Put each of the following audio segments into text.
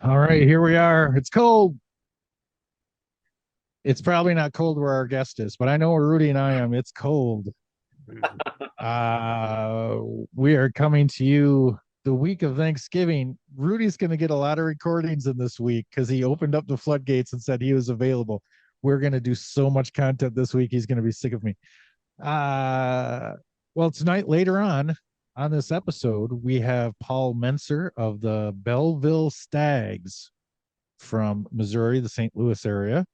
All right, here we are. It's cold. It's probably not cold where our guest is, but I know where Rudy and I am. It's cold. Uh, we are coming to you the week of Thanksgiving. Rudy's going to get a lot of recordings in this week because he opened up the floodgates and said he was available. We're going to do so much content this week. He's going to be sick of me. Uh, well, tonight, later on this episode, we have Paul Mentzer of the Belleville Stags from Missouri, the St. Louis area.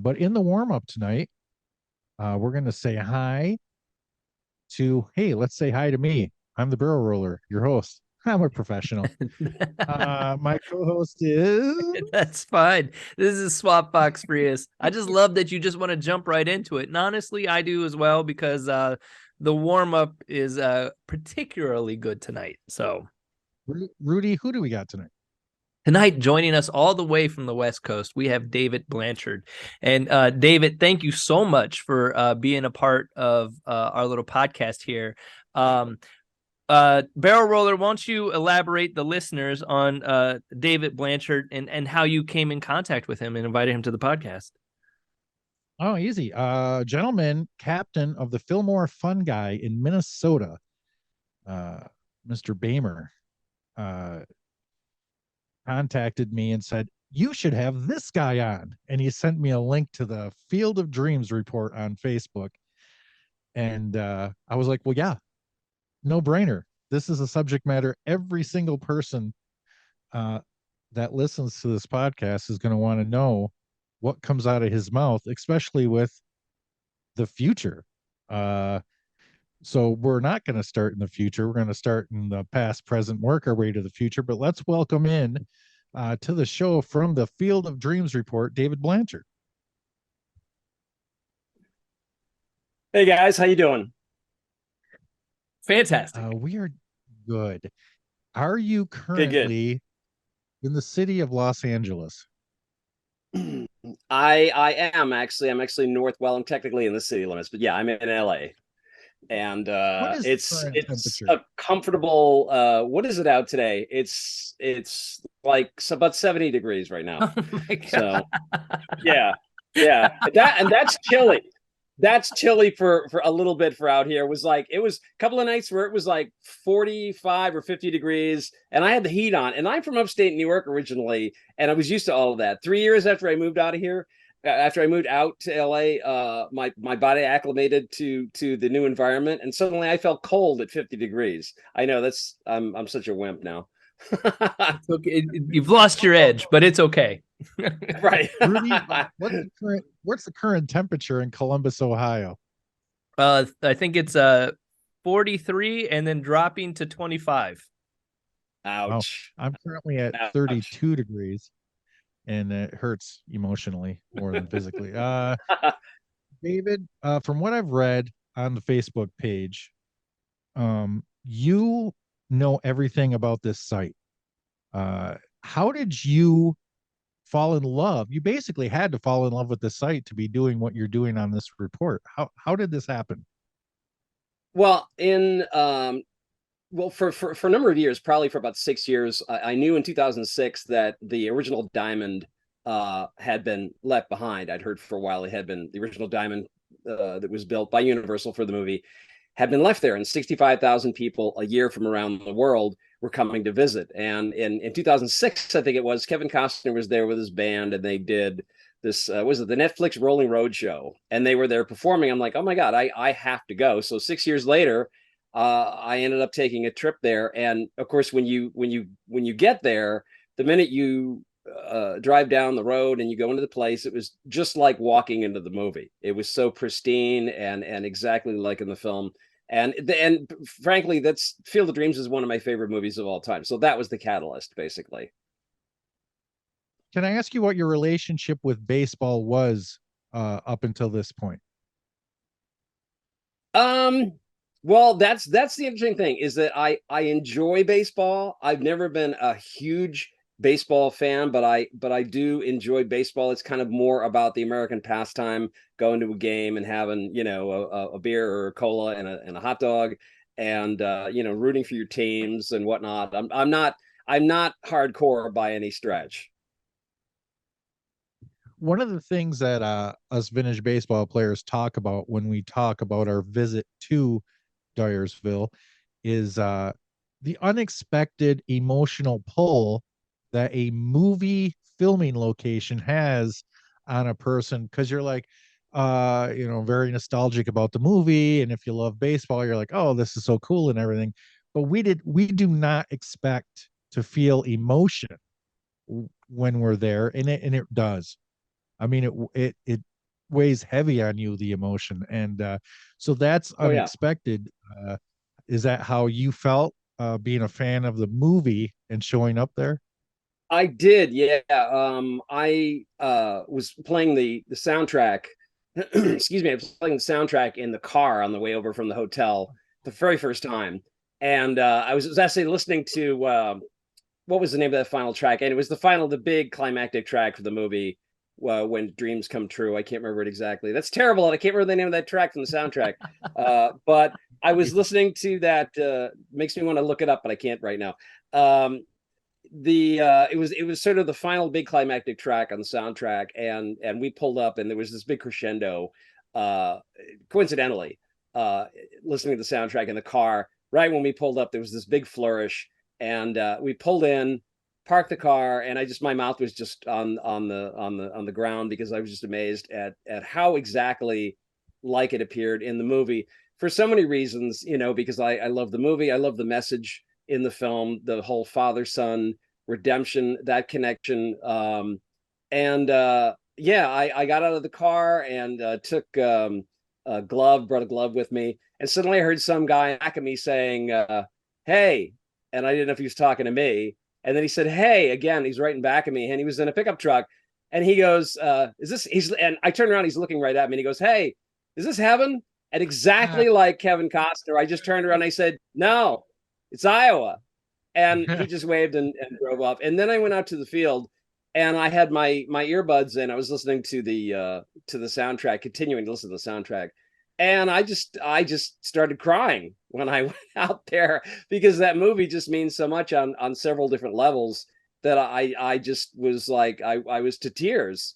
But in the warm up tonight, we're going to say hi hey, let's say hi to me. I'm the barrel roller, your host. I'm a professional. My co host is. That's fine. This is Swap Box Prius. I just love that you just want to jump right into it. And honestly, I do as well because the warm up is particularly good tonight. So, Rudy, who do we got tonight? tonight, joining us all the way from the West Coast, we have David Blanchard. And David, thank you so much for being a part of our little podcast here. Barrel Roller, won't you elaborate the listeners on David Blanchard and how you came in contact with him and invited him to the podcast? Oh, easy. Gentleman, captain of the Fillmore Fun Guy in Minnesota, uh, Mr. Bamer, uh, contacted me and said, "You should have this guy on." And he sent me a link to the Field of Dreams report on Facebook. And I was like, well, yeah, no brainer. This is a subject matter every single person uh, that listens to this podcast is going to want to know what comes out of his mouth, especially with the future. Uh, so we're not going to start in the future. We're going to start in the past, present, work our way to the future. But let's welcome in to the show from the Field of Dreams report, David Blanchard. Hey guys, how you doing? Fantastic. We are good. Are you Good. currently in the city of Los Angeles? I am actually. I'm actually north. Well, I'm technically in the city limits, but yeah, I'm in LA, and What is the current it's temperature? a comfortable. What is it out today? It's like about 70 degrees right now. Oh my God. So yeah, yeah, that's chilly. That's chilly for a little bit for out here. It was a couple of nights where it was like 45 or 50 degrees, and I had the heat on. And I'm from upstate New York originally, and I was used to all of that. 3 years after I moved out of here, after I moved out to LA, my body acclimated to the new environment, and suddenly I felt cold at 50 degrees. I know that's I'm such a wimp now. It's okay. You've lost your edge, but it's okay. Right. Rudy, what's the current temperature in Columbus, Ohio? I think it's 43 and then dropping to 25. Oh, Ouch. I'm currently at Ouch. 32 degrees and it hurts emotionally more than physically. David, from what I've read on the Facebook page, you know everything about this site. How did you fall in love? You basically had to fall in love with the site to be doing what you're doing on this report. How did this happen? Well, in well for a number of years, probably for about 6 years, I knew in 2006 that the original diamond had been left behind. I'd heard for a while it had been the original diamond that was built by Universal for the movie had been left there, and 65,000 people a year from around the world were coming to visit. And in 2006, I think it was, Kevin Costner was there with his band, and they did this was it the Netflix Rolling Road show, and they were there performing. I'm like, oh my god, I have to go. So 6 years later, I ended up taking a trip there, and of course, when you get there, the minute you drive down the road and you go into the place, it was just like walking into the movie. It was so pristine and exactly like in the film. And frankly, that's Field of Dreams is one of my favorite movies of all time. So that was the catalyst, basically. Can I ask you what your relationship with baseball was up until this point? Um, well, that's the interesting thing is that I enjoy baseball. I've never been a huge baseball fan, but I do enjoy baseball. It's kind of more about the American pastime, going to a game and having a beer or a cola and a hot dog, and rooting for your teams and whatnot. I'm not. I'm not hardcore by any stretch. One of the things that us vintage baseball players talk about when we talk about our visit to Dyersville is the unexpected emotional pull that a movie filming location has on a person, because you're like very nostalgic about the movie, and if you love baseball you're like, oh, this is so cool and everything. But we do not expect to feel emotion when we're there, and it does. I mean, it weighs heavy on you, the emotion, and so that's Oh yeah. unexpected. Is that how you felt being a fan of the movie and showing up there? I did, yeah. I was playing the soundtrack. Excuse me, I was playing the soundtrack in the car on the way over from the hotel the very first time, and I was actually listening to what was the name of that final track? And it was the big climactic track for the movie, when dreams come true. I can't remember it exactly. That's terrible, and I can't remember the name of that track from the soundtrack. But I was listening to that. Makes me want to look it up, but I can't right now. It was sort of the final big climactic track on the soundtrack, and we pulled up, and there was this big crescendo, coincidentally, listening to the soundtrack in the car. Right when we pulled up, there was this big flourish, and we pulled in, parked the car, and my mouth was just on the ground, because I was just amazed at how exactly like it appeared in the movie, for so many reasons, because I love the movie. I love the message in the film, the whole father-son redemption, that connection. And yeah, I got out of the car and took a glove, brought a glove with me, and suddenly I heard some guy back at me saying, hey, and I didn't know if he was talking to me. And then he said, hey, again. He's right in back of me, and he was in a pickup truck, and he goes, is this, and I turned around, he's looking right at me, and he goes, hey, is this heaven? And exactly like Kevin Costner, I just turned around and I said, no, it's Iowa. And he just waved and drove off. And then I went out to the field, and I had my earbuds in. I was listening to the soundtrack, continuing to listen to the soundtrack. And I just started crying when I went out there, because that movie just means so much on several different levels, that I just was like, I was to tears,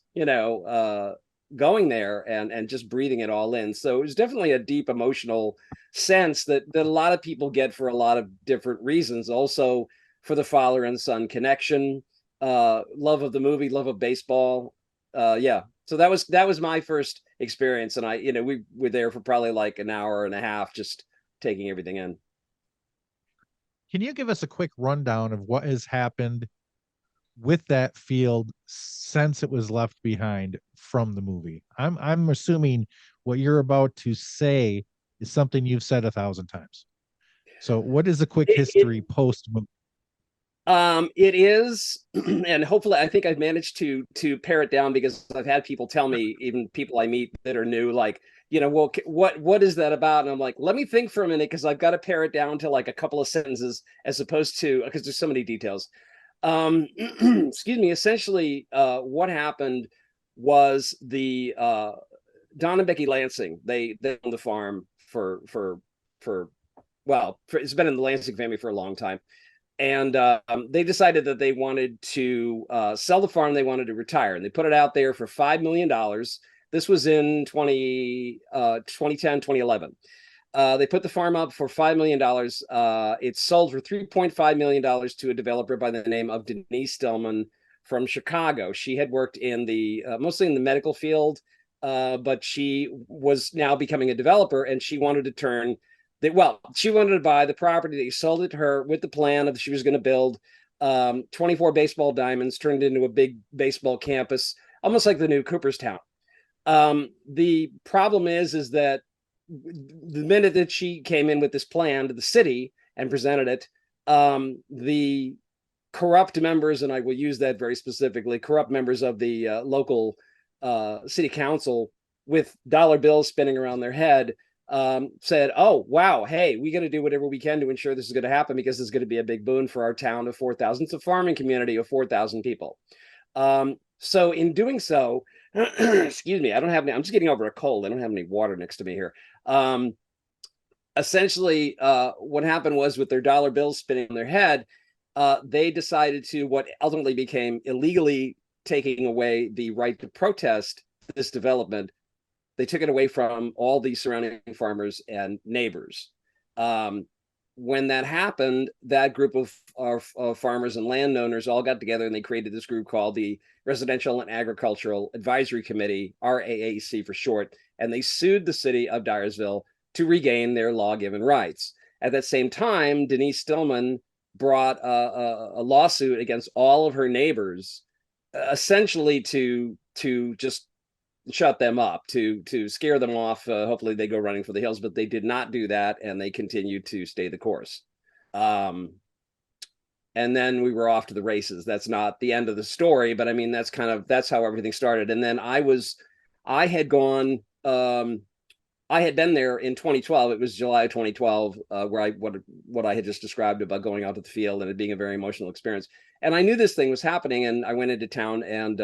going there and just breathing it all in. So it was definitely a deep emotional sense that a lot of people get for a lot of different reasons. Also for the father and son connection, love of the movie, love of baseball. Yeah. So that was my first experience. And we were there for probably like an hour and a half, just taking everything in. Can you give us a quick rundown of what has happened with that field since it was left behind from the movie? I'm assuming what you're about to say is something you've said 1,000 times. So what is the quick history post movie? It is, and hopefully I think I've managed to pare it down, because I've had people tell me, even people I meet that are new, like, well, what is that about? And I'm like, let me think for a minute, because I've got to pare it down to like a couple of sentences, as opposed to, because there's so many details. Excuse me. Essentially, what happened was the Don and Becky Lansing, they owned the farm for it's been in the Lansing family for a long time. And they decided that they wanted to sell the farm. They wanted to retire, and they put it out there for $5 million. This was in 2010, 2011. They put the farm up for $5 million. It sold for $3.5 million to a developer by the name of Denise Stillman from Chicago. She had worked in mostly in the medical field, but she was now becoming a developer, and she wanted to she wanted to buy the property. They sold it to her with the plan of she was going to build 24 baseball diamonds, turned into a big baseball campus, almost like the new Cooperstown. The problem is that the minute that she came in with this plan to the city and presented it, the corrupt members, and I will use that very specifically, corrupt members of the local city council, with dollar bills spinning around their head, said, oh, wow, hey, we got to do whatever we can to ensure this is going to happen, because it's going to be a big boon for our town of 4,000. It's a farming community of 4,000 people. So in doing so, excuse me, I'm just getting over a cold. I don't have any water next to me here. Essentially, what happened was, with their dollar bills spinning in their head, they decided to, what ultimately became illegally taking away the right to protest this development, they took it away from all the surrounding farmers and neighbors. When that happened, that group of farmers and landowners all got together and they created this group called the Residential and Agricultural Advisory Committee, RAAC for short, and they sued the city of Dyersville to regain their law-given rights. At that same time, Denise Stillman brought a lawsuit against all of her neighbors, essentially to just shut them up, to scare them off. Hopefully they go running for the hills, but they did not do that, and they continued to stay the course. And then we were off to the races. That's not the end of the story, but I mean, that's how everything started. And then I had been there in 2012. It was July 2012, where what I had just described about going out to the field and it being a very emotional experience. And I knew this thing was happening, and I went into town and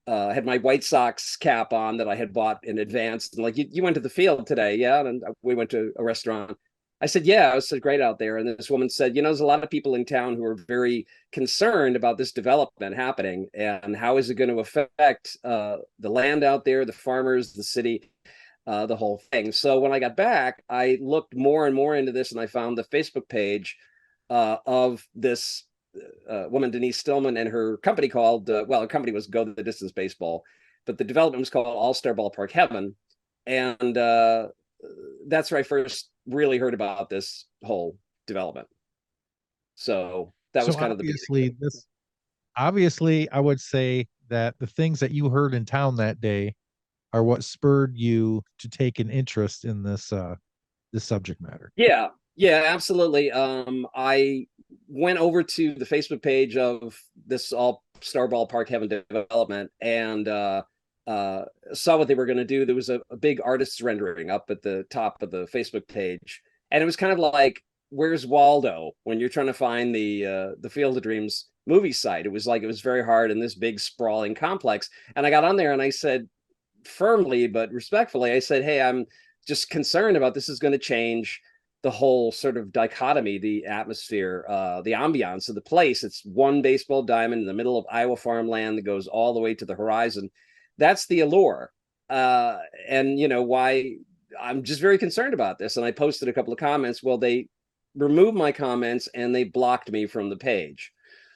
had my White Sox cap on that I had bought in advance. And like, you went to the field today, yeah? And we went to a restaurant. I said, yeah, it was so great out there. And this woman said, there's a lot of people in town who are very concerned about this development happening, and how is it going to affect the land out there, the farmers, the city, the whole thing. So when I got back, I looked more and more into this, and I found the Facebook page of this woman, Denise Stillman, and her company called, her company was Go the Distance Baseball, but the development was called All-Star Ballpark Heaven. And that's where I first really heard about this whole development. So that was kind of the beginning. Obviously, I would say that the things that you heard in town that day are what spurred you to take an interest in this subject matter. Yeah, absolutely. I went over to the Facebook page of this All-Star Ballpark Heaven development and saw what they were going to do. There was a big artist's rendering up at the top of the Facebook page, and it was kind of like, where's Waldo when you're trying to find the Field of Dreams movie site. It was very hard in this big sprawling complex. And I got on there and I said, firmly but respectfully, I said, hey, I'm just concerned about this is going to change the whole sort of dichotomy, the atmosphere, the ambiance of the place. It's one baseball diamond in the middle of Iowa farmland that goes all the way to the horizon. That's the allure. And why I'm just very concerned about this. And I posted a couple of comments. Well, they removed my comments and they blocked me from the page.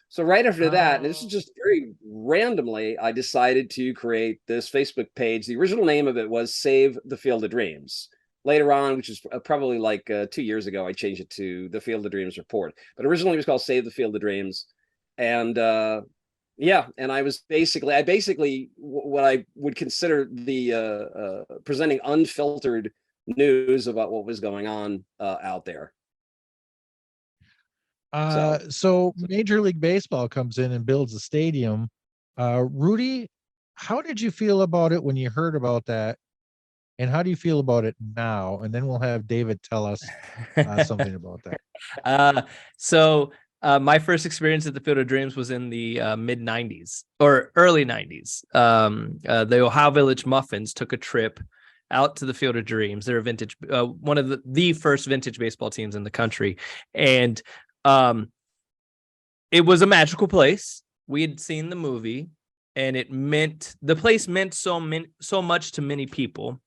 So right after that, and this is just very randomly, I decided to create this Facebook page. The original name of it was Save the Field of Dreams. Later on, which is probably like 2 years ago, I changed it to the Field of Dreams Report. But originally it was called Save the Field of Dreams. And and I basically what I would consider the presenting unfiltered news about what was going on out there. So Major League Baseball comes in and builds a stadium. Rudy, how did you feel about it when you heard about that? And how do you feel about it now? And then we'll have David tell us something about that. So my first experience at the Field of Dreams was in the mid 90s or early 90s. The Ohio Village Muffins took a trip out to the Field of Dreams. They're a vintage, one of the first vintage baseball teams in the country. And it was a magical place. We had seen the movie, and the place meant so much to many people.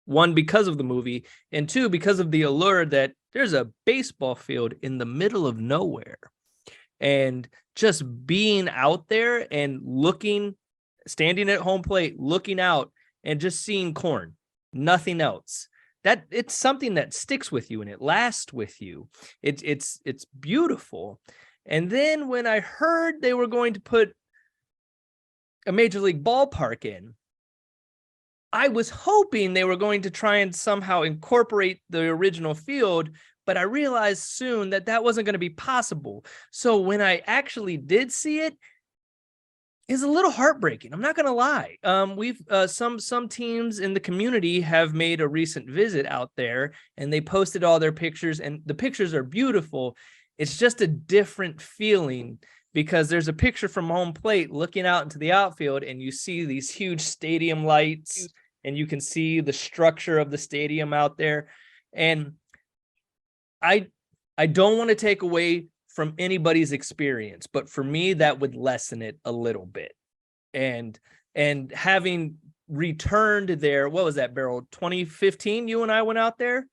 One, because of the movie, and two, because of the allure that there's a baseball field in the middle of nowhere. And just being out there and standing at home plate, looking out and just seeing corn, nothing else. That it's something that sticks with you and it lasts with you. It's beautiful. And then when I heard they were going to put a major league ballpark in, I was hoping they were going to try and somehow incorporate the original field, but I realized soon that wasn't going to be possible. So when I actually did see it, it's a little heartbreaking. I'm not going to lie. We've some teams in the community have made a recent visit out there, and they posted all their pictures, and the pictures are beautiful. It's just a different feeling because there's a picture from home plate looking out into the outfield, and you see these huge stadium lights, and you can see the structure of the stadium out there. And I don't want to take away from anybody's experience, but for me, that would lessen it a little bit. And having returned there, what was that, Beryl? 2015, you and I went out there?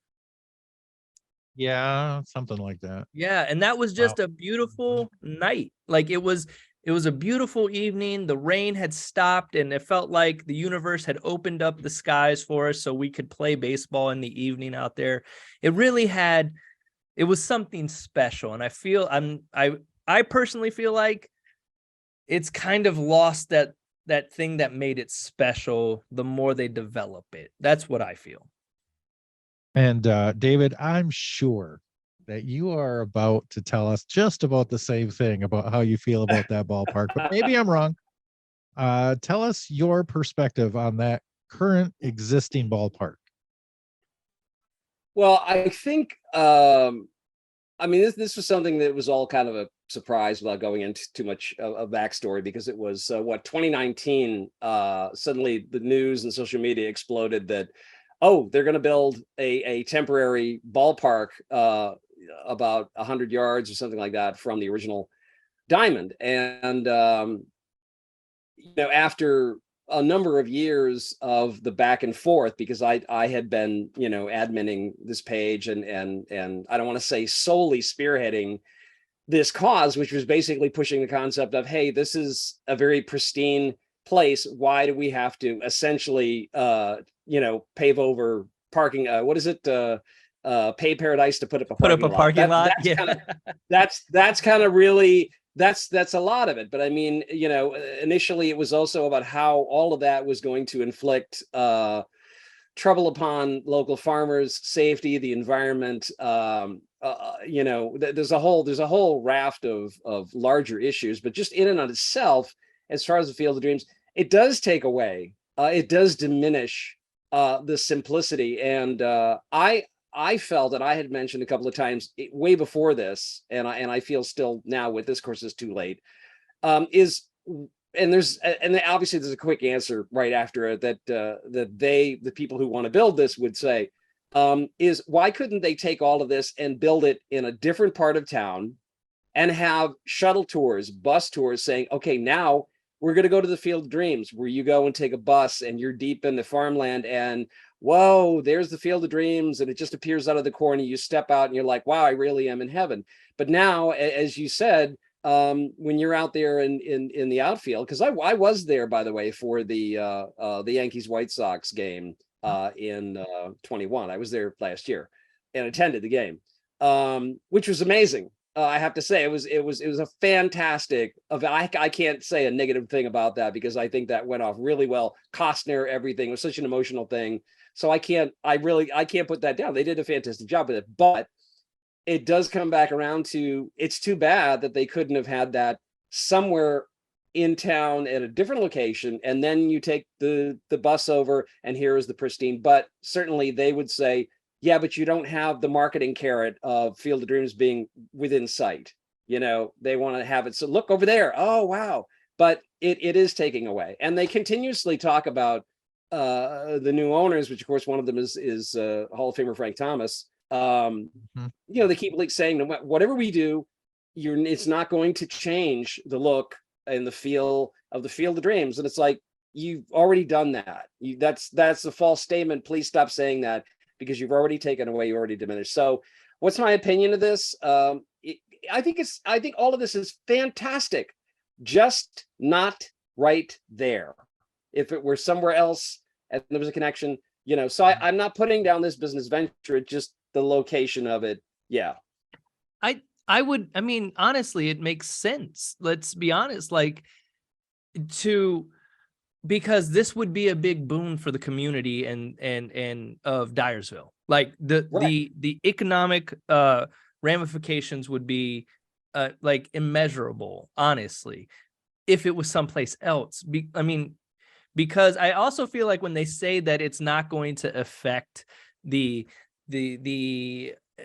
Yeah, something like that. Yeah, and that was just a beautiful night. Like it was a beautiful evening. The rain had stopped and it felt like the universe had opened up the skies for us so we could play baseball in the evening out there. It was something special. And I personally feel like it's kind of lost that thing that made it special the more they develop it. That's what I feel. And David, I'm sure that you are about to tell us just about the same thing about how you feel about that ballpark, but maybe I'm wrong. Tell us your perspective on that current existing ballpark. Well, I think, this was something that was all kind of a surprise without going into too much of backstory, because it was 2019, suddenly the news and social media exploded that, oh, they're going to build a temporary ballpark about 100 yards or something like that from the original diamond. And, after a number of years of the back and forth, because I had been, adminning this page and I don't want to say solely spearheading this cause, which was basically pushing the concept of, hey, this is a very pristine place. Why do we have to essentially, pave over parking? What is it? Pay paradise to put up a parking lot. That's kind of that's kind of really that's a lot of it. But I mean, initially it was also about how all of that was going to inflict trouble upon local farmers, safety, the environment. There's a whole raft of larger issues, but just in and on itself, as far as the Field of Dreams, it does take away, it does diminish the simplicity. And I felt, that I had mentioned a couple of times way before this, and I feel still now with this, course, is too late. And obviously there's a quick answer right after it that the people who want to build this would say, is why couldn't they take all of this and build it in a different part of town and have shuttle tours, bus tours saying, okay, now we're going to go to the Field of Dreams, where you go and take a bus and you're deep in the farmland and whoa, there's the Field of Dreams, and it just appears out of the corner. You step out and you're like, wow, I really am in heaven. But now, as you said, when you're out there in the outfield, because I was there, by the way, for the Yankees White Sox game in 21. I was there last year and attended the game, which was amazing. I have to say, it was a fantastic event. I can't say a negative thing about that, because I think that went off really well. Costner, everything was such an emotional thing. So I can't put that down. They did a fantastic job with it, but it does come back around to, it's too bad that they couldn't have had that somewhere in town at a different location. And then you take the bus over and here is the pristine, but certainly they would say, yeah, but you don't have the marketing carrot of Field of Dreams being within sight. They want to have it. So look over there. Oh, wow. But it is taking away. And they continuously talk about the new owners, which of course one of them is Hall of Famer Frank Thomas. They keep saying that whatever we do, it's not going to change the look and the feel of the Field of Dreams. And it's like, you've already done that. That's a false statement. Please stop saying that, because you've already taken away, you already diminished. So what's my opinion of this? I think all of this is fantastic, just not right there. If it were somewhere else and there was a connection, so I'm not putting down this business venture. It's just the location of it. Yeah. Honestly, it makes sense. Let's be honest, because this would be a big boon for the community and of Dyersville. Like the economic ramifications would be immeasurable, honestly, if it was someplace else. Because I also feel like when they say that it's not going to affect the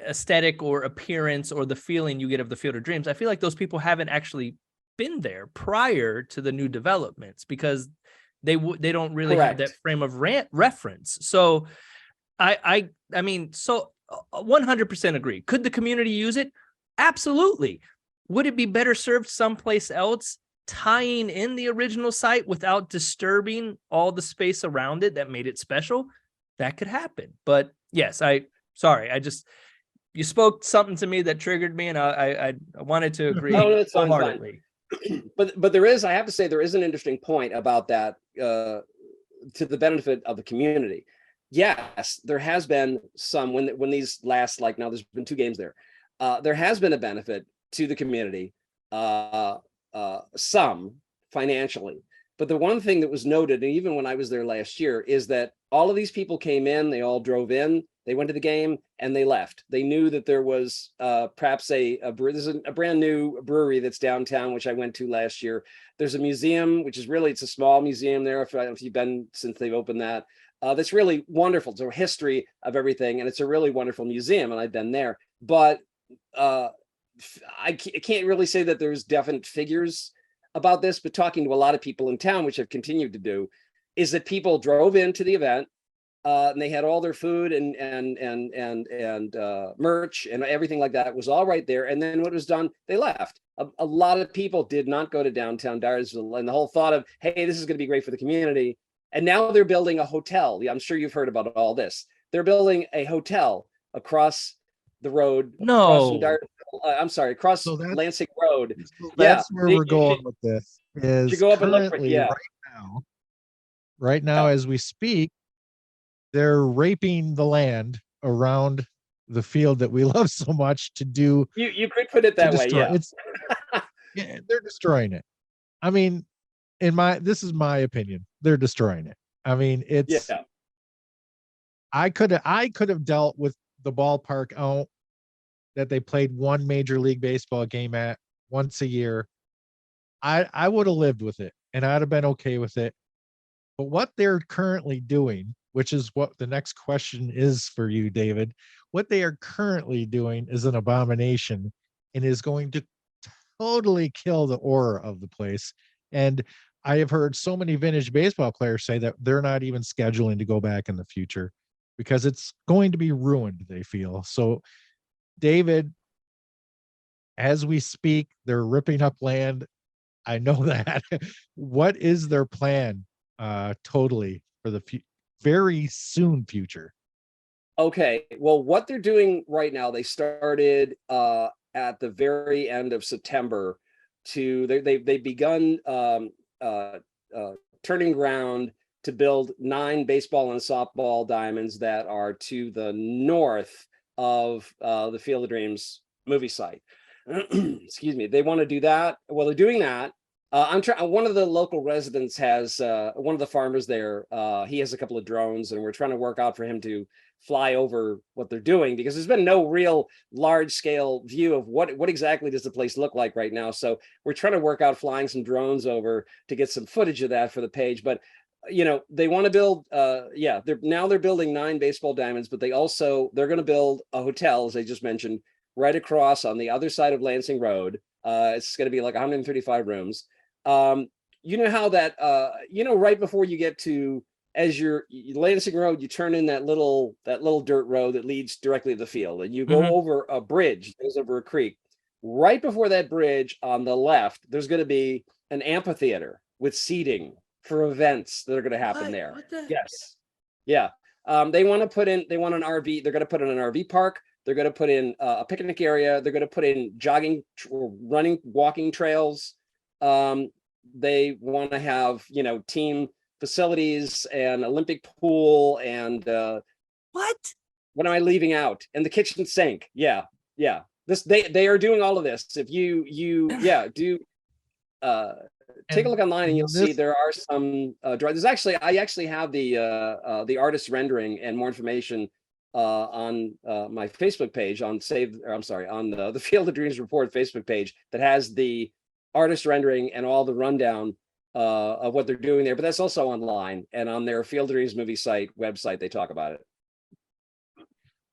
aesthetic or appearance or the feeling you get of the Field of Dreams, I feel like those people haven't actually been there prior to the new developments, because they don't really have that frame of reference. So I 100% agree. Could the community use it? Absolutely. would it be better served someplace else, tying in the original site without disturbing all the space around it that made it special? That could happen. But yes, you spoke something to me that triggered me, and I wanted to agree Oh, no, it's fine, wholeheartedly. But there is, I have to say, there is an interesting point about that, to the benefit of the community. Yes, there has been some, when these last, like now there's been 2 games there. There has been a benefit to the community, some financially. But the one thing that was noted, and even when I was there last year, is that all of these people came in, they all drove in, they went to the game, and they left. They knew that there was perhaps there's a brand new brewery that's downtown, which I went to last year. There's a museum, which is really, it's a small museum there, if you've been since they've opened that. That's really wonderful. It's a history of everything, and it's a really wonderful museum, and I've been there. But I can't really say that there's definite figures about this, but talking to a lot of people in town, which I've continued to do, is that people drove into the event, and they had all their food and merch and everything like that. It was all right there. And then when it was done, they left. A lot of people did not go to downtown Dyersville, and the whole thought of, hey, this is going to be great for the community. And now they're building a hotel. I'm sure you've heard about all this. They're building a hotel across the road. No, across Lansing Road. So that's where we're going with this. Is you go up and look for, right now as we speak, they're raping the land around the field that we love so much to do. You could put it that way, yeah. Yeah, they're destroying it. I mean, this is my opinion. They're destroying it. I mean, it's I could have dealt with the ballpark out that they played one Major League Baseball game at once a year. I would have lived with it, and I'd have been okay with it. But what they're currently doing, which is what the next question is for you, David, what they are currently doing is an abomination and is going to totally kill the aura of the place. And I have heard so many vintage baseball players say that they're not even scheduling to go back in the future because it's going to be ruined, they feel. So, David, as we speak, they're ripping up land. I know that. What is their plan totally for the very soon future? Okay, well, what they're doing right now, they started at the very end of September they've begun turning ground to build 9 baseball and softball diamonds that are to the north of the Field of Dreams movie site. Excuse me. They want to do that. Well, they're doing that. One of the local residents has one of the farmers there. He has a couple of drones, and we're trying to work out for him to fly over what they're doing, because there's been no real large scale view of what exactly does the place look like right now. So we're trying to work out flying some drones over to get some footage of that for the page. But they want to build they're building 9 baseball diamonds, but they're going to build a hotel, as I just mentioned, right across on the other side of Lansing Road. It's going to be like 135 rooms. You know how that right before you get to, as you're Lansing Road, you turn in that little dirt road that leads directly to the field, and you go over a bridge, goes over a creek. Right before that bridge on the left, there's going to be an amphitheater with seating for events that are going to happen there. Yes. Yeah. They want an RV. They're going to put in an RV park. They're going to put in a picnic area. They're going to put in jogging, running, walking trails. They want to have, team facilities and Olympic pool and what am I leaving out? And the kitchen sink. Yeah. They are doing all of this. If you take a look online, and you'll see there are some I actually have the artist rendering and more information on my Facebook page on the Field of Dreams Report Facebook page that has the artist rendering and all the rundown of what they're doing there. But that's also online, and on their Field of Dreams movie website, they talk about it.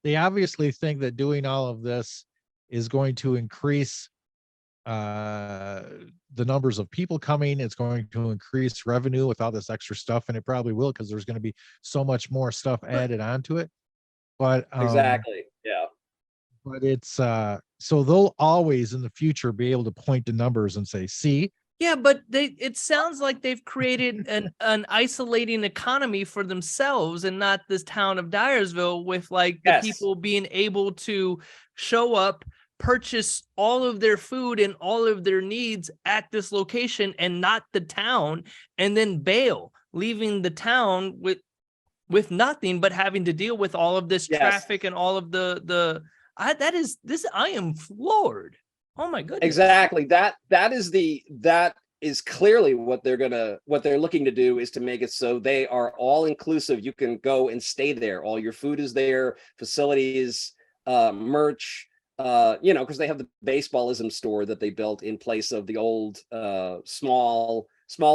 They obviously think that doing all of this is going to increase the numbers of people coming. It's going to increase revenue with all this extra stuff, and it probably will, because there's going to be so much more stuff added onto it. But exactly, yeah. But it's So they'll always in the future be able to point to numbers and say, see, Yeah, but it sounds like they've created an isolating economy for themselves and not this town of Dyersville, with like the people being able to show up, purchase all of their food and all of their needs at this location and not the town, and then bail, leaving the town with nothing but having to deal with all of this traffic and all of I am floored. Oh my goodness. Exactly. That is clearly what they're looking to do, is to make it so they are all inclusive. You can go and stay there. All your food is there, facilities, merch, because they have the baseballism store that they built in place of the old small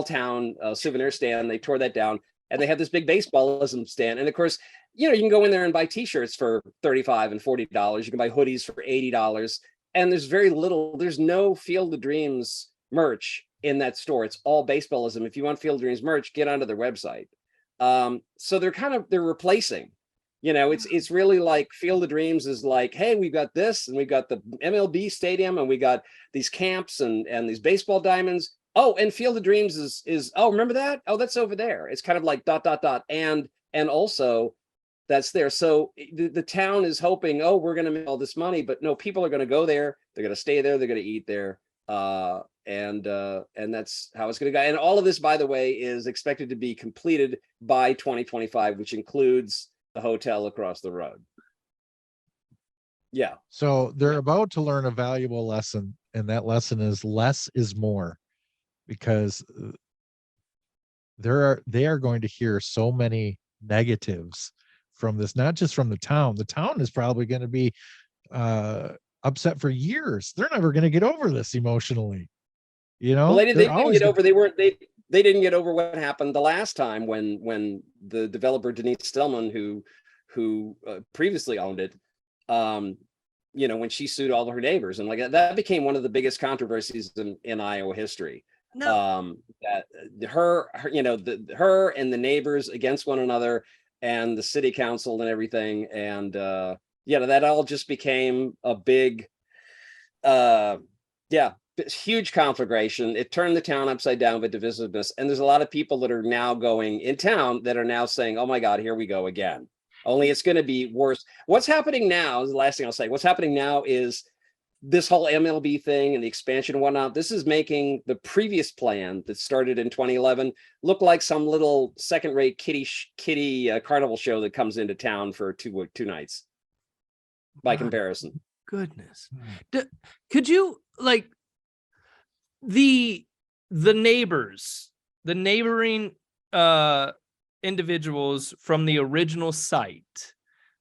town souvenir stand. They tore that down, and they have this big baseballism stand. And of course, you can go in there and buy t-shirts for $35 and $40. You can buy hoodies for $80. And there's no Field of Dreams merch in that store. It's all baseballism. If you want Field of Dreams merch, get onto their website. So they're replacing, it's really like Field of Dreams is like, hey, we've got this, and we've got the MLB stadium, and we got these camps and these baseball diamonds. Oh, and Field of Dreams is oh, remember that? Oh, that's over there. It's kind of like ... And also that's there. So the town is hoping, oh, we're going to make all this money, but no, people are going to go there. They're going to stay there. They're going to eat there. And that's how it's going to go. And all of this, by the way, is expected to be completed by 2025, which includes the hotel across the road. Yeah. So they're about to learn a valuable lesson, and that lesson is less is more, because they are going to hear so many negatives from this, not just from the town. The town is probably going to be upset for years. They're never going to get over this emotionally. Well, they didn't get over. They didn't get over what happened the last time when the developer Denise Stillman, who previously owned it, when she sued all of her neighbors, and like that became one of the biggest controversies in Iowa history. No. That her and the neighbors against one another, and the city council and everything, and that all just became a big huge conflagration. It turned the town upside down with divisiveness, and there's a lot of people that are now going in town that are now saying, oh my god, here we go again, only it's going to be worse. What's happening now is the last thing I'll say. What's happening now is this whole MLB thing and the expansion and whatnot. This is making the previous plan that started in 2011 look like some little second-rate kitty carnival show that comes into town for two nights by comparison. Goodness. Could you, like, the neighbors, the neighboring individuals from the original site,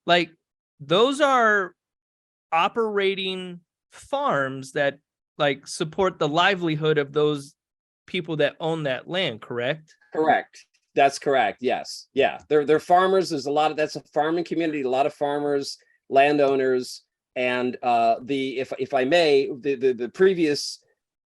like, those are operating farms that like support the livelihood of those people that own that land, correct? Correct. That's correct. Yes. Yeah. They're farmers. There's that's a farming community, a lot of farmers, landowners, and if I may, the previous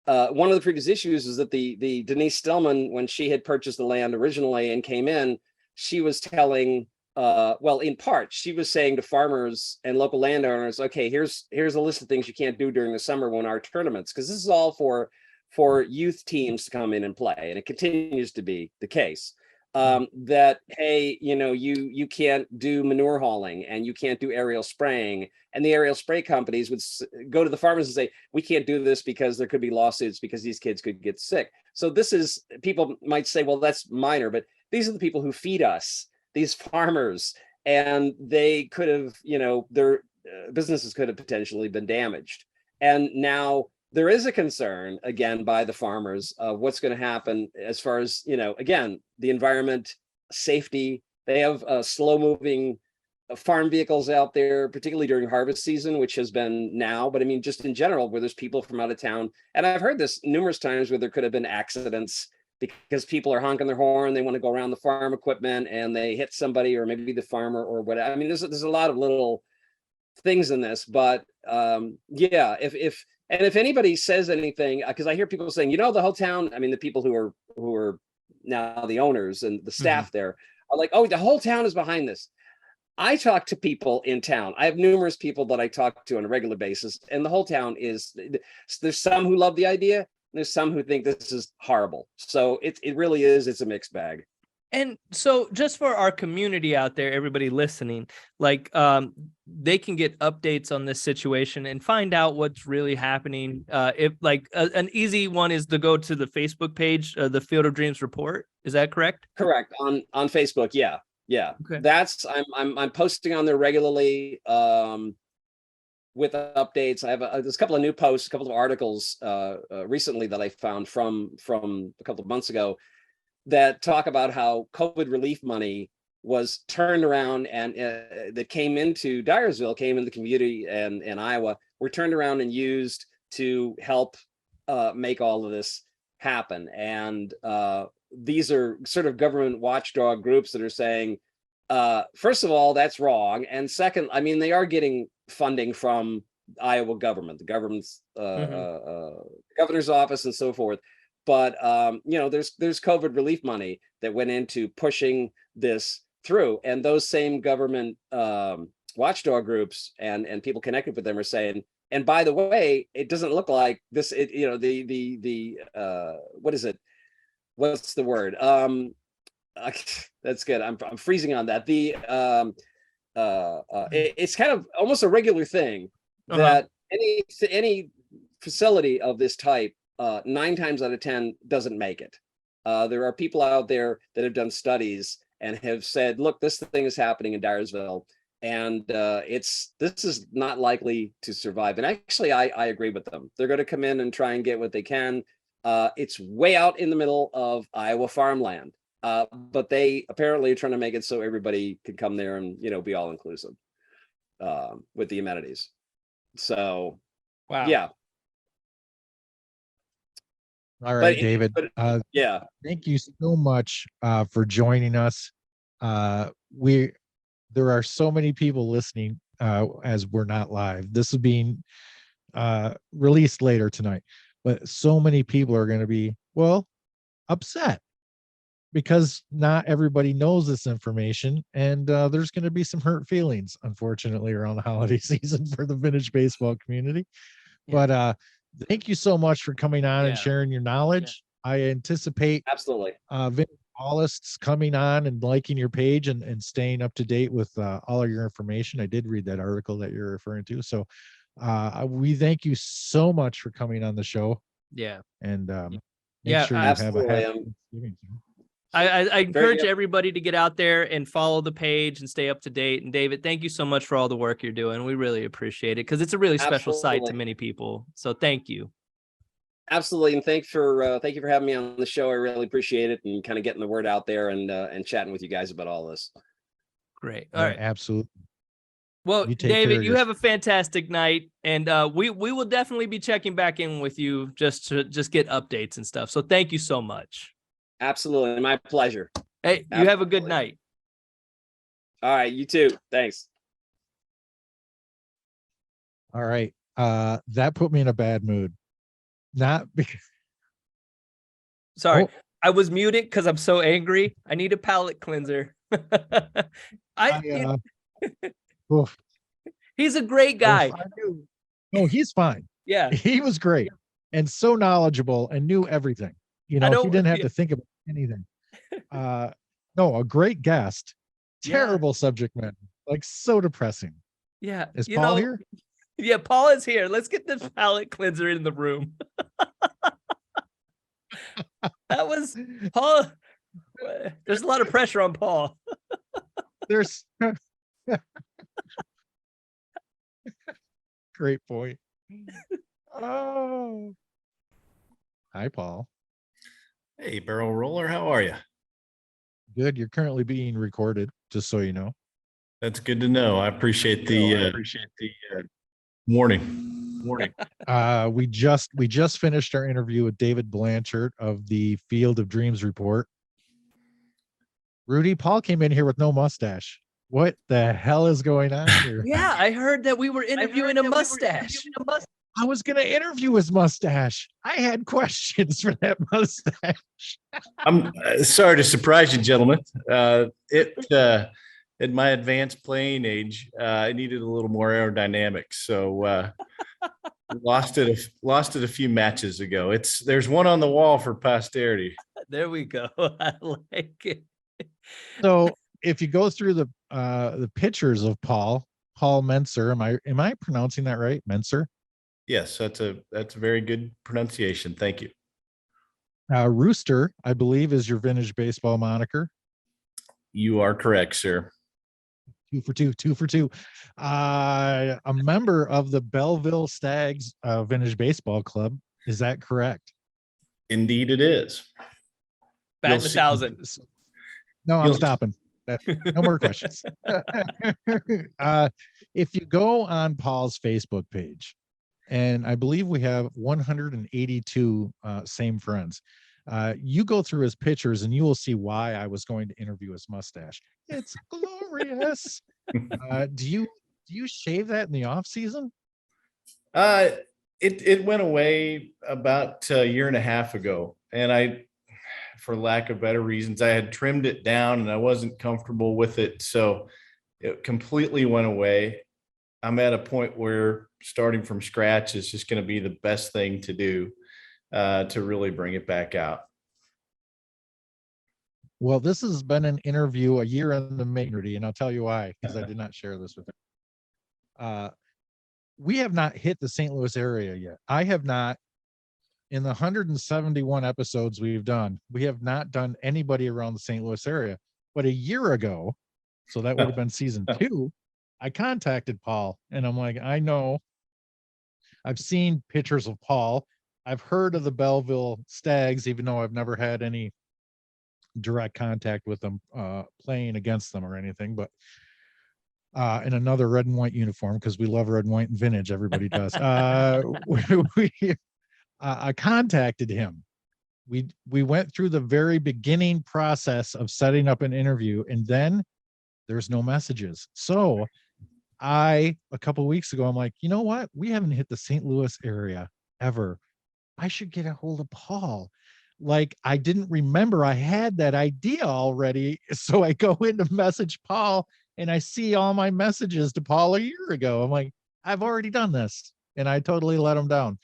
one of the previous issues is that the Denise Stillman, when she had purchased the land originally and came in, she was telling in part, she was saying to farmers and local landowners, okay, here's a list of things you can't do during the summer when our tournaments, because this is all for youth teams to come in and play, and it continues to be the case. That, hey, you can't do manure hauling, and you can't do aerial spraying, and the aerial spray companies would go to the farmers and say, we can't do this because there could be lawsuits because these kids could get sick. So this is, people might say, well, that's minor, but these are the people who feed us, these farmers, and they could have, their businesses could have potentially been damaged. And now there is a concern, again, by the farmers of what's going to happen as far as, again, the environment, safety. They have slow-moving farm vehicles out there, particularly during harvest season, which has been now, but I mean, just in general, where there's people from out of town. And I've heard this numerous times where there could have been accidents because people are honking their horn, they want to go around the farm equipment and they hit somebody, or maybe the farmer or whatever. I mean, there's a lot of little things in this, but if anybody says anything, because I hear people saying, the whole town, I mean, the people who are now the owners and the staff there are like, oh, the whole town is behind this. I talk to people in town. I have numerous people that I talk to on a regular basis, and the whole town is, there's some who love the idea, and there's some who think this is horrible. So it really is, it's a mixed bag. And so just for our community out there, everybody listening, like they can get updates on this situation and find out what's really happening. If like an easy one is to go to the Facebook page, the Field of Dreams report. Is that correct? Correct. On Facebook. Yeah. Yeah. Okay. That's I'm posting on there regularly with updates. I have there's a couple of new posts, a couple of articles recently that I found from a couple of months ago that talk about how COVID relief money was turned around and that came into Dyersville, came into the community and Iowa, were turned around and used to help make all of this happen. And these are sort of government watchdog groups that are saying, first of all, that's wrong. And second, I mean, they are getting funding from Iowa government, the government's governor's office and so forth. But there's COVID relief money that went into pushing this through, and those same government watchdog groups and people connected with them are saying, and by the way, it doesn't look like this. What is it? What's the word? That's good. I'm freezing on that. It's kind of almost a regular thing that any facility of this type, 9 times out of 10 doesn't make it. There are people out there that have done studies and have said, look, this thing is happening in Dyersville, and this is not likely to survive. And actually, I agree with them. They're going to come in and try and get what they can. It's way out in the middle of Iowa farmland, but they apparently are trying to make it so everybody can come there and be all inclusive with the amenities. So, wow, yeah. All right, David. Yeah. Thank you so much for joining us. There are so many people listening as we're not live. This is being released later tonight, but so many people are going to be, upset because not everybody knows this information, and there's going to be some hurt feelings, unfortunately, around the holiday season for the vintage baseball community. Yeah. But thank you so much for coming on and sharing your knowledge. Yeah. I anticipate absolutely vintage ballists coming on and liking your page and staying up to date with all of your information. I did read that article that you're referring to. So we thank you so much for coming on the show. Yeah. And make sure you absolutely. have a happy Thanksgiving. I encourage everybody to get out there and follow the page and stay up to date. And David, thank you so much for all the work you're doing. We really appreciate it because it's a really special site to many people. So thank you. Absolutely. And thank you for having me on the show. I really appreciate it and kind of getting the word out there and chatting with you guys about all this. Great. All right. Absolutely. Well, David, you have a fantastic night, and we will definitely be checking back in with you just to get updates and stuff. So thank you so much. Absolutely. My pleasure. Hey, you have a good night. All right. You too. Thanks. All right. That put me in a bad mood. Not because. Sorry. I was muted because I'm so angry. I need a palate cleanser. He's a great guy. No, he's fine. Yeah. He was great and so knowledgeable and knew everything. He didn't have to think about anything. No, a great guest. Terrible subject matter. Like so depressing. Yeah. Is Paul here? Yeah, Paul is here. Let's get this palate cleanser in the room. That was Paul. There's a lot of pressure on Paul. There's great point. Oh. Hi, Paul. Hey, barrel roller, how are you? Good. You're currently being recorded, just so you know. That's good to know. I appreciate the warning. We just finished our interview with David Blanchard of the Field of Dreams report. Rudy, Paul came in here with no mustache. What the hell is going on here? Yeah, I heard that we were interviewing a mustache. I was going to interview his mustache. I had questions for that mustache. I'm sorry to surprise you, gentlemen. at my advanced playing age, I needed a little more aerodynamics. So lost it a few matches ago. There's one on the wall for posterity. There we go. I like it. So if you go through the pictures of Paul Mentzer, am I pronouncing that right? Mentzer? Yes, that's a very good pronunciation. Thank you. Rooster, I believe, is your vintage baseball moniker. You are correct, sir. 2 for 2, 2 for 2. A member of the Belleville Stags Vintage Baseball Club. Is that correct? Indeed, it is. Batting 1,000. No, I'm stopping. No more questions. If you go on Paul's Facebook page, and I believe we have 182 same friends. You go through his pictures and you will see why I was going to interview his mustache. It's glorious. Do you shave that in the off season? It went away about a year and a half ago, and for lack of better reasons, I had trimmed it down and I wasn't comfortable with it, so it completely went away. I'm at a point where starting from scratch is just going to be the best thing to do to really bring it back out. Well, this has been an interview a year in the making, and I'll tell you why, because I did not share this with him. We have not hit the St. Louis area yet. I have not. In the 171 episodes we've done, we have not done anybody around the St. Louis area. But a year ago, so that would have been season 2, I contacted Paul and I'm like, I know I've seen pictures of Paul. I've heard of the Belleville Stags, even though I've never had any direct contact with them, playing against them or anything, but in another red and white uniform, because we love red and white and vintage. Everybody does. I contacted him. We went through the very beginning process of setting up an interview, and then there's no messages. So a couple of weeks ago, I'm like, you know what? We haven't hit the St. Louis area ever. I should get a hold of Paul. Like, I didn't remember I had that idea already. So I go in to message Paul and I see all my messages to Paul a year ago. I'm like, I've already done this. And I totally let him down.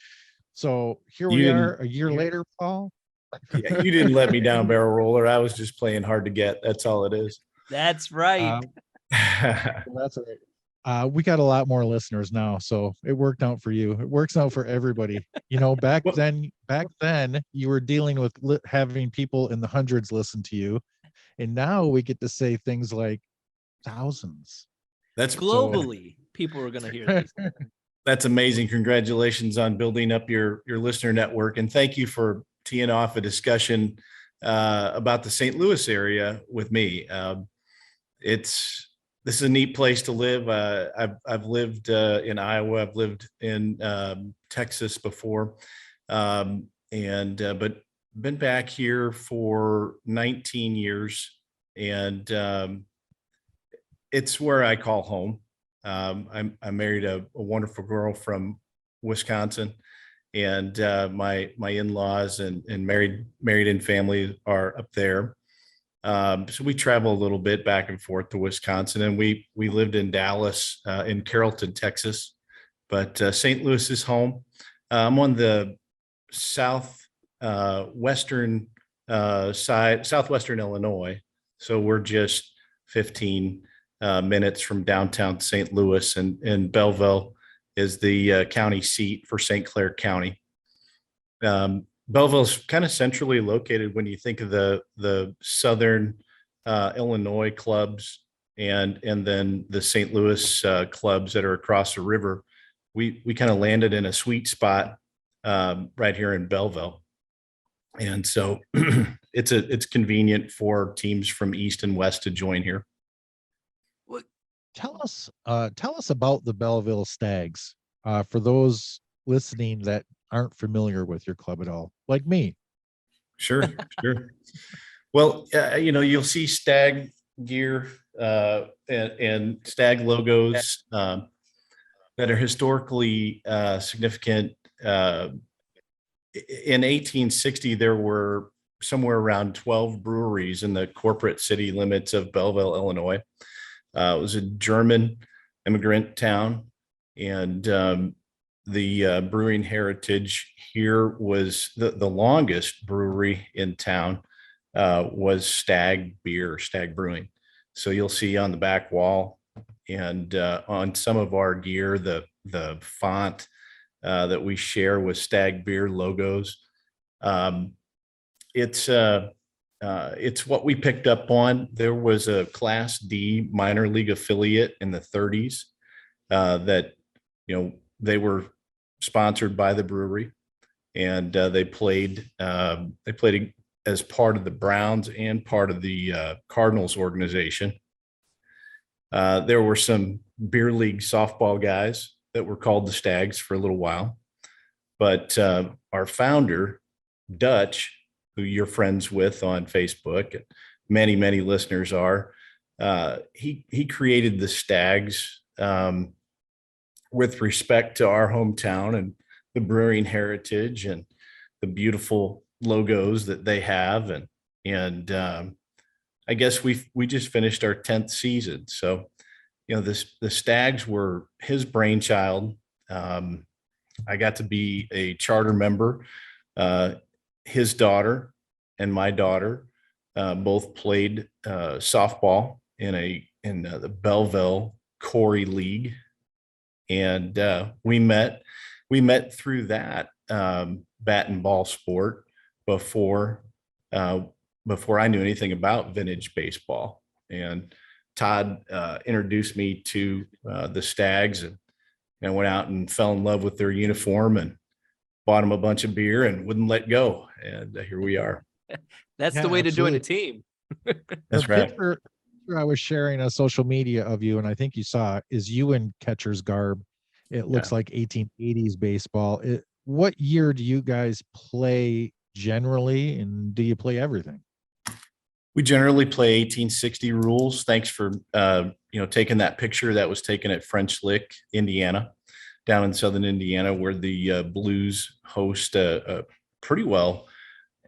So here we are a year later, Paul. Yeah, you didn't let me down, barrel roller. I was just playing hard to get. That's all it is. That's right. That's right. We got a lot more listeners now, so it worked out for you. It works out for everybody. You know, back then you were dealing with having people in the hundreds listen to you, and now we get to say things like thousands. That's globally. People are going to hear this. That's amazing. Congratulations on building up your listener network, and thank you for teeing off a discussion about the St. Louis area with me. This is a neat place to live. I've lived in Iowa. I've lived in Texas before, but been back here for 19 years, and it's where I call home. I married a wonderful girl from Wisconsin, and my in-laws and married in family are up there. So we travel a little bit back and forth to Wisconsin, and we lived in Dallas, in Carrollton, Texas, but St. Louis is home. I'm on the southwestern side, southwestern Illinois. So we're just 15 minutes from downtown St. Louis, and Belleville is the county seat for St. Clair County. Belleville's kind of centrally located when you think of the southern Illinois clubs and then the St. Louis clubs that are across the river. We kind of landed in a sweet spot right here in Belleville, and so it's convenient for teams from east and west to join here. Tell us about the Belleville Stags, for those listening that aren't familiar with your club at all, like me. Sure. Well, you'll see stag gear and stag logos that are historically significant. In 1860, there were somewhere around 12 breweries in the corporate city limits of Belleville, Illinois. It was a German immigrant town, and the brewing heritage here was the longest brewery in town was Stag Brewing. So you'll see on the back wall and on some of our gear, the font that we share with Stag Beer logos. It's what we picked up on. There was a Class D minor league affiliate in the 30s that, they were sponsored by the brewery, and they played as part of the Browns and part of the Cardinals organization. There were some beer league softball guys that were called the Stags for a little while, but our founder, Dutch, who you're friends with on Facebook, many listeners are, he created the Stags with respect to our hometown and the brewing heritage and the beautiful logos that they have. And I guess we just finished our 10th season. So, the Stags were his brainchild. I got to be a charter member. His daughter and my daughter both played softball in the Belleville Corey League, and we met through that bat and ball sport before I knew anything about vintage baseball. And Todd introduced me to the Stags, and I went out and fell in love with their uniform and bought them a bunch of beer and wouldn't let go. And here we are. That's Yeah, the way to join a absolutely. team. That's The right. picture I was sharing on social media of you, and I think you saw it, is you in catcher's garb. It looks like 1880s baseball. What year do you guys play generally, and do you play everything? We generally play 1860 rules. Thanks for taking that picture. That was taken at French Lick, Indiana, down in southern Indiana, where the Blues host pretty well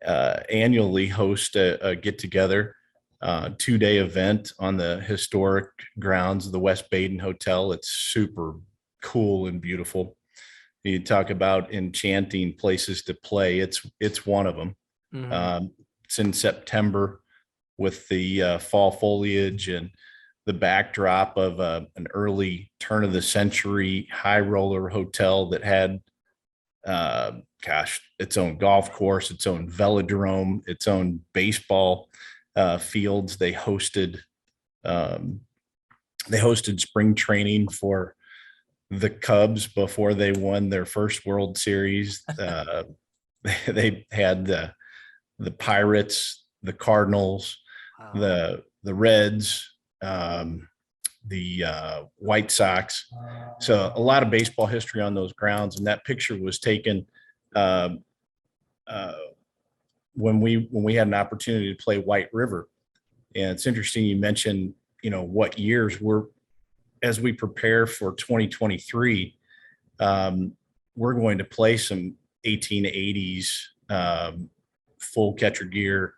annually host a get together 2-day event on the historic grounds of the West Baden Hotel. It's super cool and beautiful. You talk about enchanting places to play. It's one of them. Mhm. It's in September with the fall foliage and the backdrop of an early turn of the century high roller hotel that had its own golf course, its own velodrome, its own baseball fields. They hosted spring training for the Cubs before they won their first World Series. They had the Pirates, the Cardinals, Wow. the Reds, the White Sox. So a lot of baseball history on those grounds. And that picture was taken when we had an opportunity to play White River. And it's interesting you mentioned, what years as we prepare for 2023, we're going to play some 1880s full catcher gear,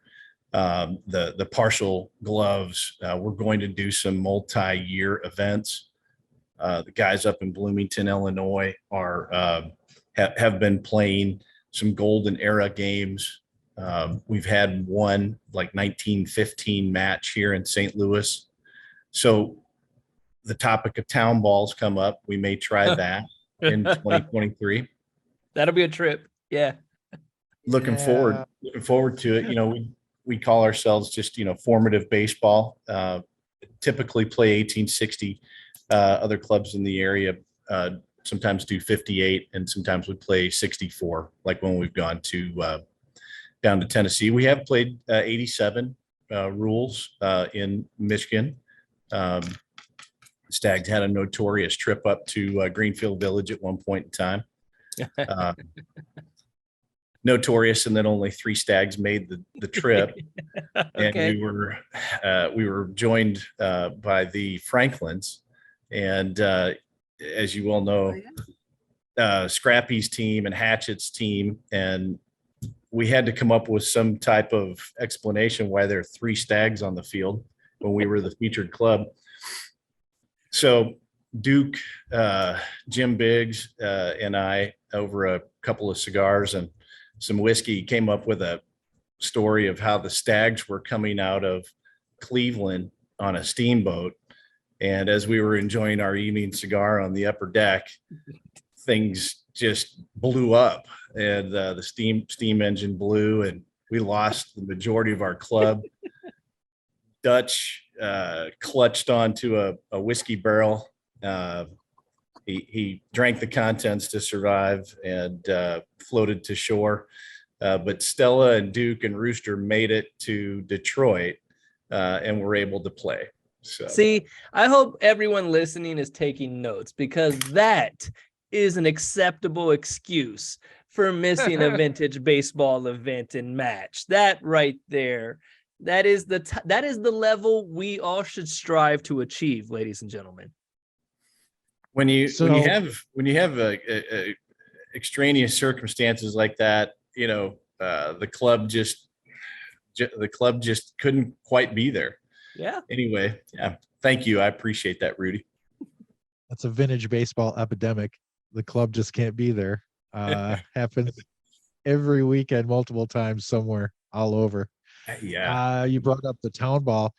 the partial gloves. We're going to do some multi-year events. The guys up in Bloomington, Illinois have been playing some golden era games. We've had one like 1915 match here in St. Louis. So the topic of town balls come up. We may try that in 2023. That'll be a trip. Yeah. Looking forward to it. We call ourselves just, formative baseball. Typically play 1860. Other clubs in the area sometimes do 58, and sometimes we play 64, like when we've gone to down to Tennessee. We have played 87 rules in Michigan. Stags had a notorious trip up to Greenfield Village at one point in time. Notorious, and then only 3 Stags made the trip. Okay. And we were joined by the Franklins, and as you all know, Scrappy's team and Hatchet's team, and we had to come up with some type of explanation why there are 3 Stags on the field when we were the featured club. So Duke, Jim Biggs, and I, over a couple of cigars and some whiskey, came up with a story of how the Stags were coming out of Cleveland on a steamboat. And as we were enjoying our evening cigar on the upper deck, things just blew up, and the steam engine blew, and we lost the majority of our club. Dutch clutched onto a whiskey barrel. He drank the contents to survive and floated to shore. But Stella and Duke and Rooster made it to Detroit and were able to play. So. See, I hope everyone listening is taking notes, because that is an acceptable excuse for missing a vintage baseball event and match. That right there, that is the level we all should strive to achieve, ladies and gentlemen. When you have a extraneous circumstances like that, the club just couldn't quite be there. Yeah. Anyway, yeah. Thank you. I appreciate that, Rudy. That's a vintage baseball epidemic. The club just can't be there. Happens every weekend, multiple times, somewhere all over. Yeah. You brought up the town ball.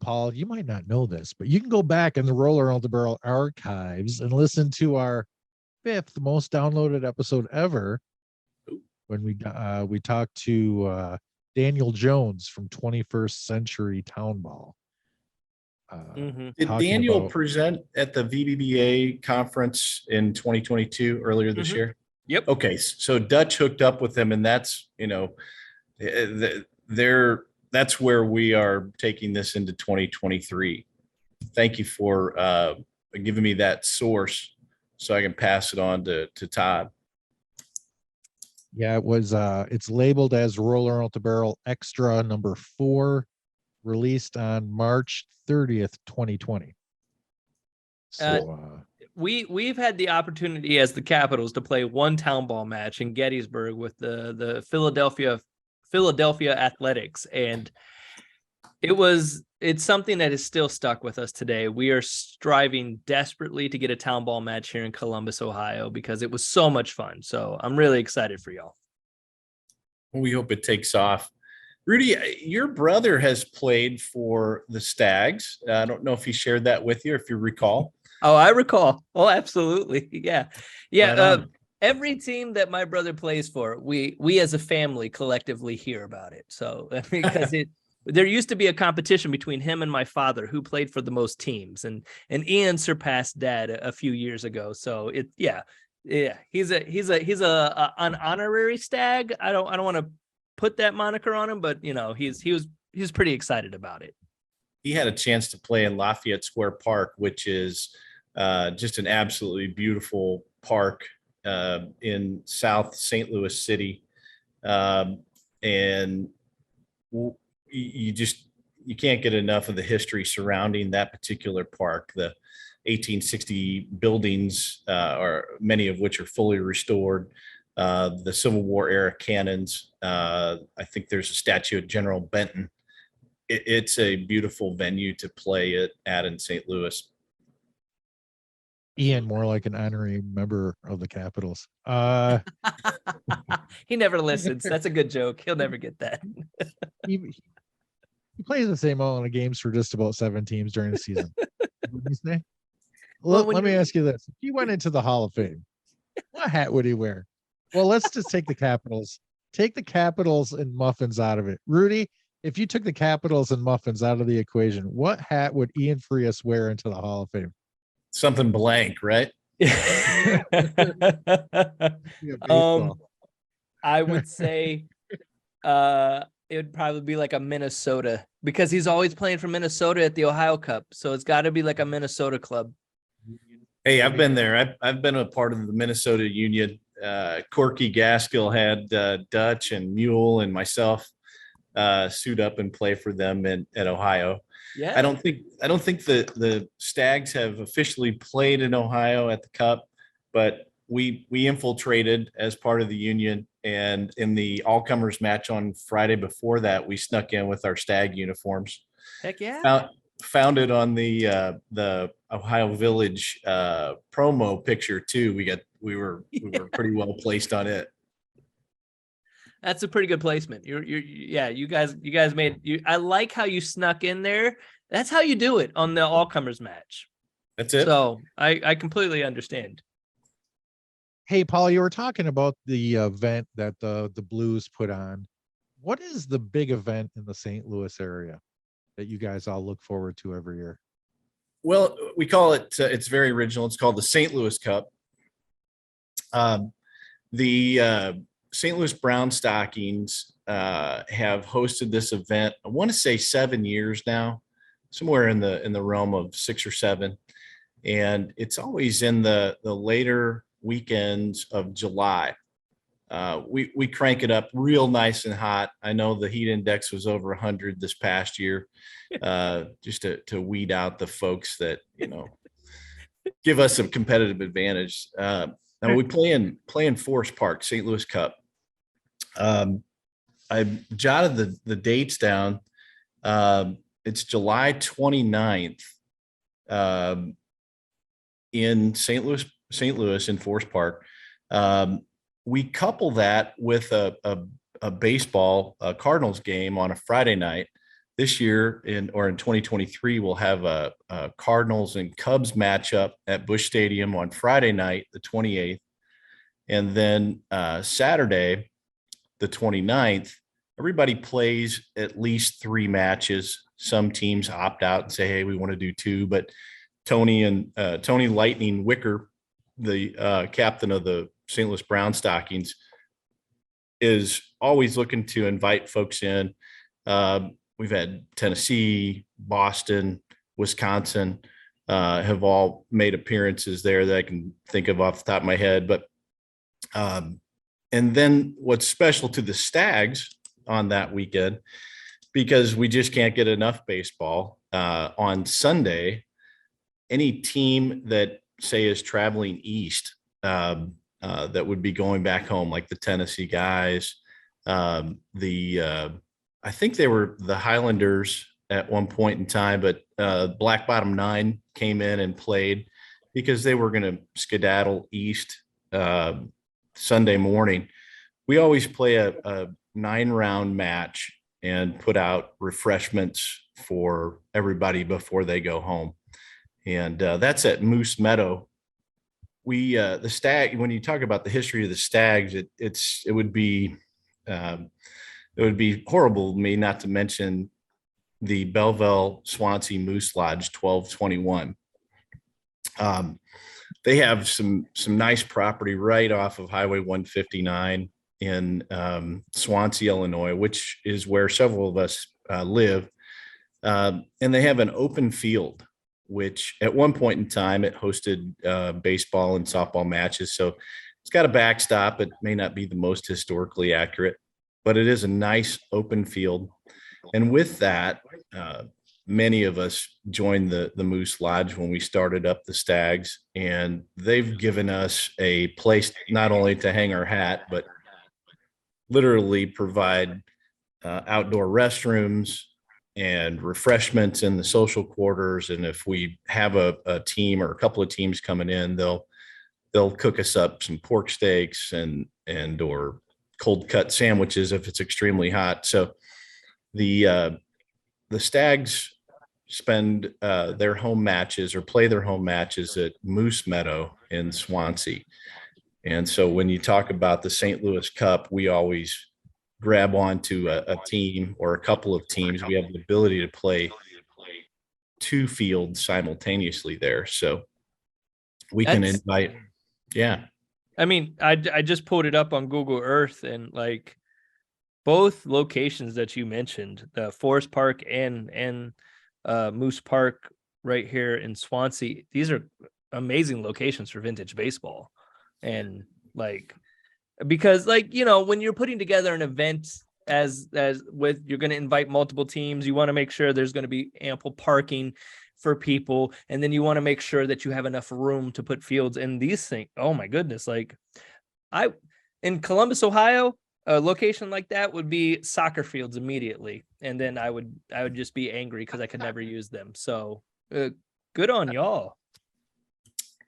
Paul, you might not know this, but you can go back in the Roller on the Barrel archives and listen to our 5th most downloaded episode ever, when we talked to Daniel Jones from 21st Century Town Ball. Did Daniel present at the VBBA conference in 2022 earlier this year? Yep. Okay, so Dutch hooked up with him, and that's that's where we are taking this into 2023. Thank you for giving me that source so I can pass it on to Todd. Yeah, it was it's labeled as Roller on the Barrel Extra number 4, released on March 30th, 2020. So we've had the opportunity as the Capitals to play one town ball match in Gettysburg with the Philadelphia Athletics, and it's something that is still stuck with us today. We are striving desperately to get a town ball match here in Columbus, Ohio, because it was so much fun. So I'm really excited for y'all. We hope it takes off. Rudy, your brother has played for the Stags. I don't know if he shared that with you, if you recall. Oh, I recall. Oh, absolutely. Yeah. Right Every team that my brother plays for, we as a family collectively hear about it. So because there used to be a competition between him and my father, who played for the most teams, and Ian surpassed Dad a few years ago. So he's an honorary Stag. I don't want to put that moniker on him, but he was pretty excited about it. He had a chance to play in Lafayette Square Park, which is just an absolutely beautiful park in South St. Louis City. And you can't get enough of the history surrounding that particular park. The 1860 buildings, many of which are fully restored. The Civil War era cannons. I think there's a statue of General Benton. It's a beautiful venue to play at in St. Louis. Ian, more like an honorary member of the Capitals. He never listens. That's a good joke. He'll never get that. he plays the same amount of games for just about 7 teams during the season. What did you say? Let me ask you this. If he went into the Hall of Fame, what hat would he wear? Well, let's just take the Capitals. Take the Capitals and muffins out of it. Rudy, if you took the Capitals and muffins out of the equation, what hat would Ian Frias wear into the Hall of Fame? Something blank, right? I would say it would probably be like a Minnesota, because he's always playing for Minnesota at the Ohio Cup. So it's got to be like a Minnesota club. Hey, I've been there. I've been a part of the Minnesota Union. Corky Gaskill had Dutch and Mule and myself suit up and play for them at Ohio. Yeah. I don't think the Stags have officially played in Ohio at the Cup, but we infiltrated as part of the Union, and in the all-comers match on Friday before that, we snuck in with our Stag uniforms. Heck yeah. found it on the Ohio Village promo picture too. We were pretty well placed on it. That's a pretty good placement. You guys made you. I like how you snuck in there. That's how you do it on the all comers match. That's it. So I completely understand. Hey, Paul, you were talking about the event that the Blues put on. What is the big event in the St. Louis area that you guys all look forward to every year? Well, we call it, it's very original. It's called the St. Louis Cup. The St. Louis Brown Stockings have hosted this event, I want to say 7 years now, somewhere in the realm of 6 or 7. And it's always in the later weekends of July. We crank it up real nice and hot. I know the heat index was over 100 this past year, just to weed out the folks that, give us some competitive advantage. Now we play in Forest Park, St. Louis Cup. I jotted the dates down. It's July 29th in St. Louis in Forest Park. We couple that with a baseball Cardinals game on a Friday night. This year in 2023, we'll have a Cardinals and Cubs matchup at Busch Stadium on Friday night, the 28th. And then Saturday, the 29th, everybody plays at least 3 matches. Some teams opt out and say, hey, we want to do 2. But Tony Lightning Wicker, the captain of the St. Louis Brown Stockings, is always looking to invite folks in. We've had Tennessee, Boston, Wisconsin have all made appearances there that I can think of off the top of my head. But and then what's special to the Stags on that weekend, because we just can't get enough baseball, on Sunday, any team that say is traveling east, that would be going back home, like the Tennessee guys, I think they were the Highlanders at one point in time, but Black Bottom 9 came in and played because they were going to skedaddle east Sunday morning. We always play a 9-round match and put out refreshments for everybody before they go home. And that's at Moose Meadow. The Stag, when you talk about the history of the Stags, it would be horrible of me not to mention the Belleville Swansea Moose Lodge 1221. They have some nice property right off of Highway 159 in Swansea, Illinois, which is where several of us live. And they have an open field, which at one point in time it hosted baseball and softball matches. So it's got a backstop. It may not be the most historically accurate, but it is a nice open field. And with that, many of us joined the Moose Lodge when we started up the Stags, and they've given us a place not only to hang our hat, but literally provide outdoor restrooms and refreshments in the social quarters. And if we have a team or a couple of teams coming in, they'll cook us up some pork steaks and or cold cut sandwiches if it's extremely hot. So the Stags spend their home matches or play their home matches at Moose Meadow in Swansea. And so when you talk about the St. Louis Cup, we always grab onto a team or a couple of teams. We have the ability to play 2 fields simultaneously there. So we can invite. Yeah. I mean, I just pulled it up on Google Earth, and like both locations that you mentioned, the Forest Park and Moose Park right here in Swansea, these are amazing locations for vintage baseball. And like, because like, when you're putting together an event as with, you're going to invite multiple teams, you want to make sure there's going to be ample parking for people. And then you want to make sure that you have enough room to put fields in these things. Oh my goodness. Like in Columbus, Ohio, a location like that would be soccer fields immediately, and then I would just be angry because I could never use them. So good on y'all.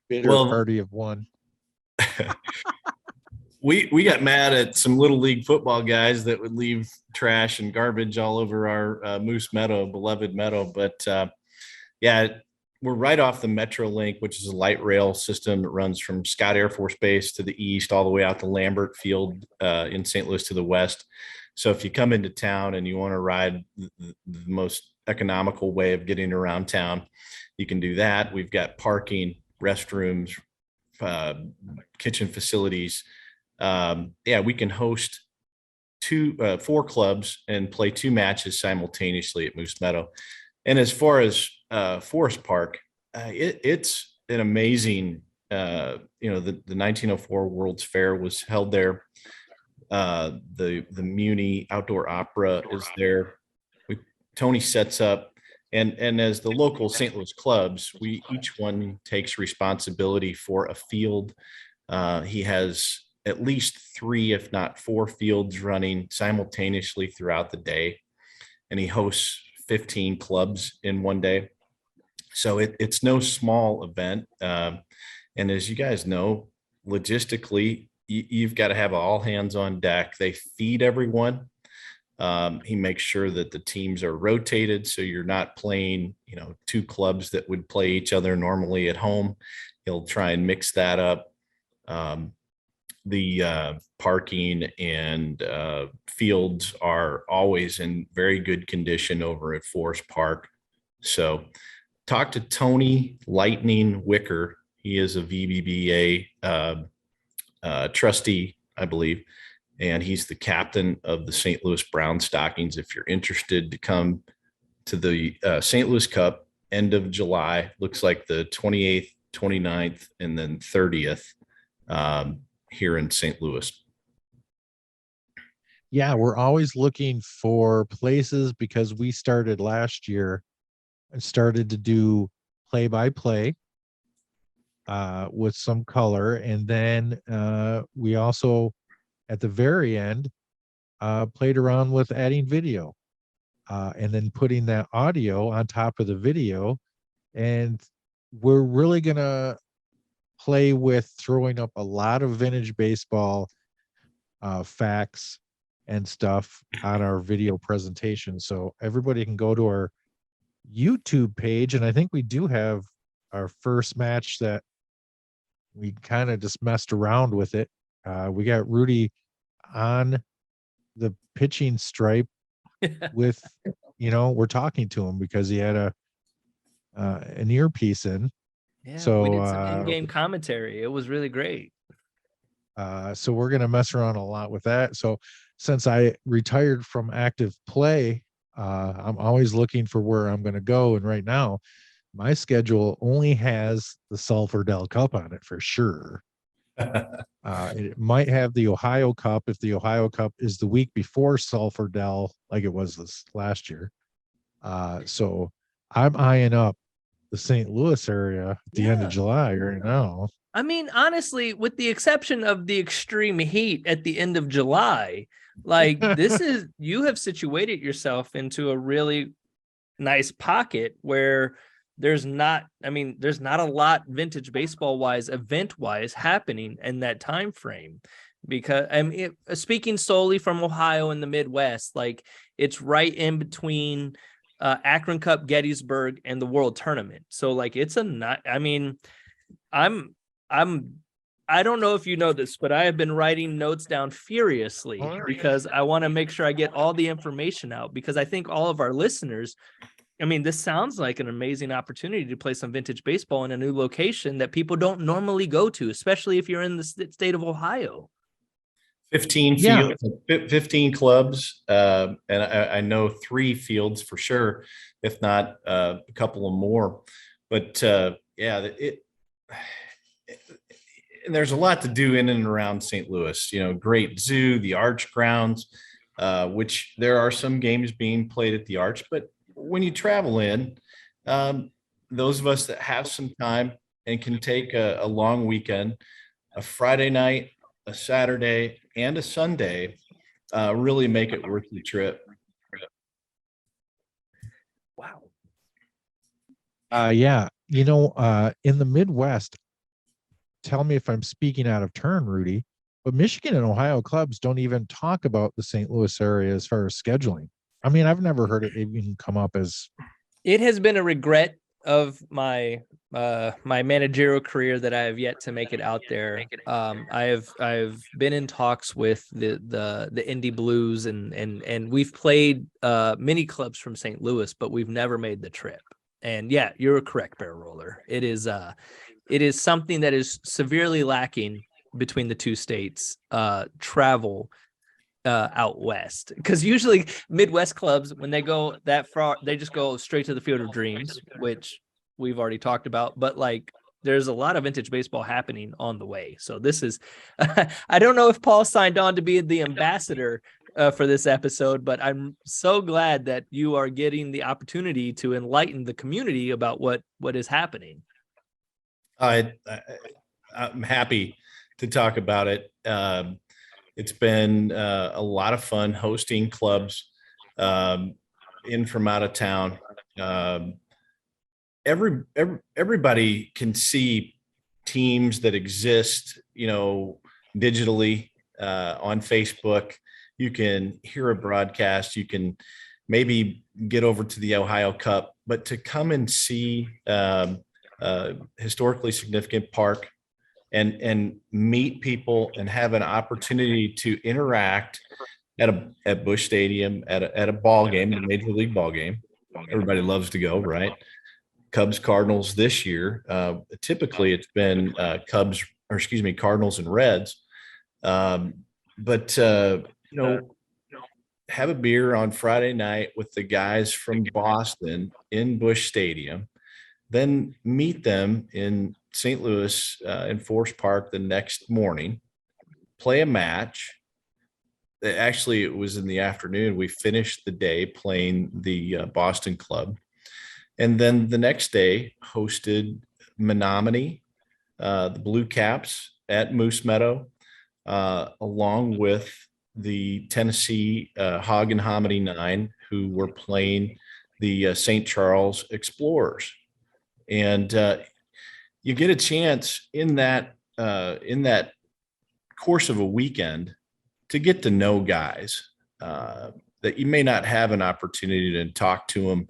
Bitter Well- party of one. We got mad at some little league football guys that would leave trash and garbage all over our Moose Meadow, beloved meadow. But yeah, we're right off the Metrolink, which is a light rail system that runs from Scott Air Force Base to the east, all the way out to Lambert Field in St. Louis to the west. So if you come into town and you want to ride the most economical way of getting around town, you can do that. We've got parking, restrooms, kitchen facilities. Yeah, we can host 4 clubs and play 2 matches simultaneously at Moose Meadow. And as far as Forest Park, it's an amazing, the 1904 World's Fair was held there. The Muni Outdoor Opera is there. Tony sets up, and as the local St. Louis clubs, each one takes responsibility for a field. He has at least 3, if not 4 fields running simultaneously throughout the day. And he hosts 15 clubs in one day. So it's no small event. And as you guys know, logistically, you've got to have all hands on deck. They feed everyone. He makes sure that the teams are rotated, so you're not playing, 2 clubs that would play each other normally at home. He'll try and mix that up. The parking and fields are always in very good condition over at Forest Park. So talk to Tony Lightning Wicker. He is a VBBA trustee, I believe, and he's the captain of the St. Louis Brown Stockings. If you're interested to come to the St. Louis Cup, end of July, looks like the 28th, 29th, and then 30th. Here in St. Louis. Yeah, we're always looking for places because we started last year and started to do play-by-play with some color. And then we also, at the very end, played around with adding video and then putting that audio on top of the video. And we're really going to play with throwing up a lot of vintage baseball facts and stuff on our video presentation. So everybody can go to our YouTube page. And I think we do have our first match that we kind of just messed around with it. We got Rudy on the pitching stripe with, we're talking to him because he had an earpiece in. Yeah, so we did some in-game commentary. It was really great. So we're going to mess around a lot with that. So since I retired from active play, I'm always looking for where I'm going to go. And right now, my schedule only has the Sulphur Dell Cup on it for sure. It might have the Ohio Cup if the Ohio Cup is the week before Sulphur Dell, like it was this last year. So I'm eyeing up the St. Louis area at the end of July right now. I mean, honestly, with the exception of the extreme heat at the end of July, like you have situated yourself into a really nice pocket where there's not a lot vintage baseball wise, event wise happening in that time frame. Because speaking solely from Ohio and the Midwest, like it's right in between Akron Cup, Gettysburg, and the World Tournament. So like I don't know if you know this, but I have been writing notes down furiously because I want to make sure I get all the information out, because I think all of our listeners, this sounds like an amazing opportunity to play some vintage baseball in a new location that people don't normally go to, especially if you're in the state of Ohio. 15 fields, 15 clubs, and I know 3 fields for sure, if not a couple of more. But and there's a lot to do in and around St. Louis. Great zoo, the Arch grounds, which there are some games being played at the Arch. But when you travel in, those of us that have some time and can take a long weekend, a Friday night, a Saturday, and a Sunday, really make it worth the trip. Wow. Yeah. In the Midwest, tell me if I'm speaking out of turn, Rudy, but Michigan and Ohio clubs don't even talk about the St. Louis area as far as scheduling. I mean, I've never heard it even come up as. It has been a regret of my my managerial career that I have yet to make it out there. I've been in talks with the Indy Blues and we've played many clubs from St. Louis, but we've never made the trip. And yeah, you're correct, Barrel Roller. It is something that is severely lacking between the two states. Travel out west, because usually Midwest clubs, when they go that far, they just go straight to the Field of Dreams, which we've already talked about. But like, there's a lot of vintage baseball happening on the way. So this is, I don't know if Paul signed on to be the ambassador for this episode, but I'm so glad that you are getting the opportunity to enlighten the community about what is happening. I'm happy to talk about it. It's been a lot of fun hosting clubs in from out of town. Everybody can see teams that exist, digitally on Facebook. You can hear a broadcast. You can maybe get over to the Ohio Cup, but to come and see historically significant park and meet people and have an opportunity to interact at Busch Stadium at a ball game, a major league ball game. Everybody loves to go, right? Cubs Cardinals this year. Typically it's been Cardinals and Reds. But have a beer on Friday night with the guys from Boston in Busch Stadium, then meet them in St. Louis in Forest Park the next morning, play a match. Actually, it was in the afternoon. We finished the day playing the Boston club. And then the next day hosted Menominee, the Blue Caps at Moose Meadow, along with the Tennessee Hog and Hominy 9, who were playing the St. Charles Explorers. And you get a chance in that course of a weekend to get to know guys that you may not have an opportunity to talk to them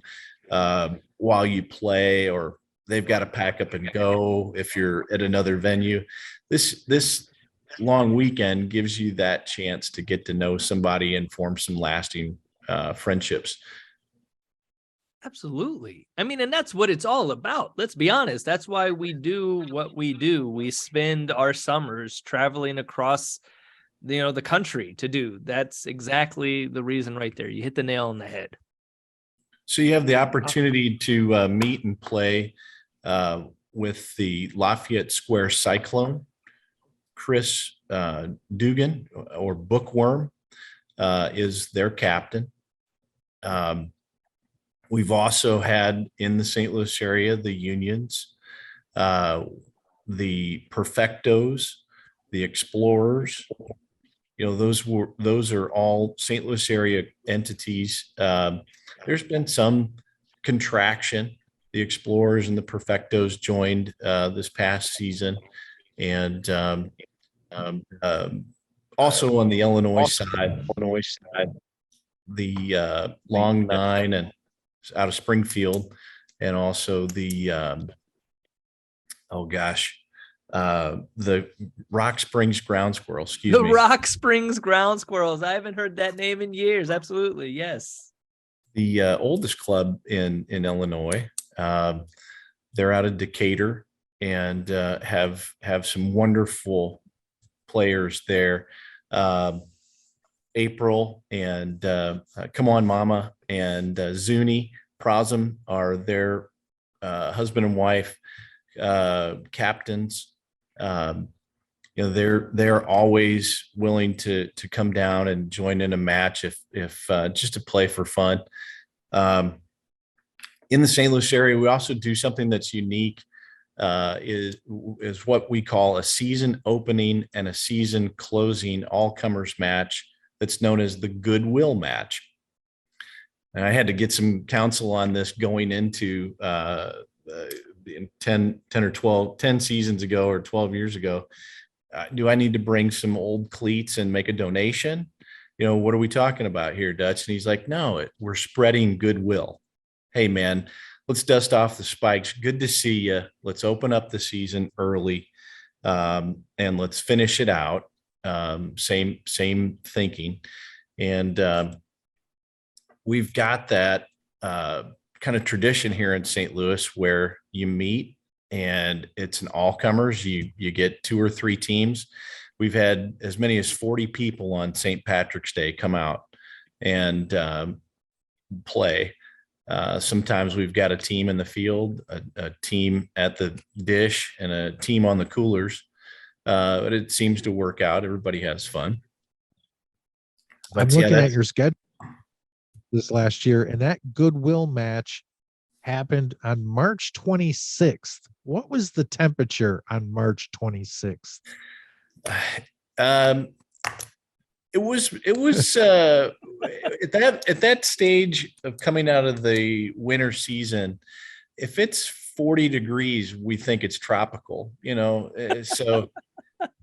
while you play, or they've got to pack up and go if you're at another venue. This long weekend gives you that chance to get to know somebody and form some lasting friendships. Absolutely. I mean, and that's what it's all about. Let's be honest. That's why we do what we do. We spend our summers traveling across, the country to do. That's exactly the reason right there. You hit the nail on the head. So you have the opportunity to meet and play with the Lafayette Square Cyclone. Chris Dugan, or Bookworm, is their captain. We've also had in the St. Louis area the Unions, the Perfectos, the Explorers. Those are all St. Louis area entities. There's been some contraction. The Explorers and the Perfectos joined this past season, and also on the Illinois side, the Long Nine and out of Springfield, and also the the Rock Springs Ground Squirrels. Rock Springs Ground Squirrels. I haven't heard that name in years. Absolutely, yes. The oldest club in Illinois. They're out of Decatur and have some wonderful players there. April and Come On Mama and Zuni Prozum are their husband and wife captains. They're always willing to come down and join in a match if just to play for fun. In the St. Louis area, we also do something that's unique. Is what we call a season opening and a season closing all-comers match that's known as the goodwill match. And I had to get some counsel on this going into 10 or 10 seasons ago or 12 years ago. Do I need to bring some old cleats and make a donation? What are we talking about here, Dutch? And he's like, no, we're spreading goodwill. Hey, man, let's dust off the spikes. Good to see you. Let's open up the season early, and let's finish it out. Same thinking. And we've got that kind of tradition here in St. Louis where you meet and it's an all comers. You get 2 or 3 teams. We've had as many as 40 people on St. Patrick's Day come out and play. Sometimes we've got a team in the field, a team at the dish, and a team on the coolers. But it seems to work out. Everybody has fun. But I'm looking at your schedule this last year, and that goodwill match happened on March 26th. What was the temperature on March 26th? It was at that stage of coming out of the winter season. If it's 40 degrees, we think it's tropical, so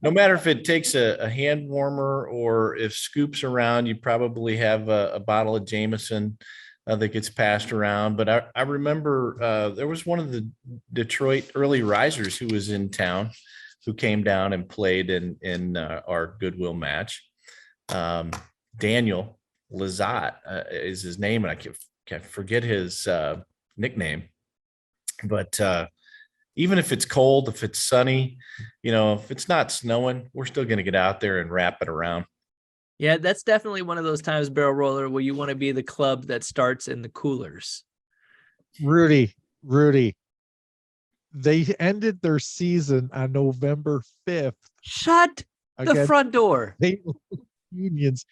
no matter if it takes a hand warmer or if scoops around, you probably have a bottle of Jameson that gets passed around. But I remember there was one of the Detroit early risers who was in town who came down and played in our goodwill match. Daniel Lazat is his name, and I can't forget his nickname. But even if it's cold, if it's sunny, if it's not snowing, we're still going to get out there and wrap it around. Yeah, that's definitely one of those times, Barrel Roller, where you want to be the club that starts in the coolers. Rudy, they ended their season on November 5th. Shut the front door. Unions.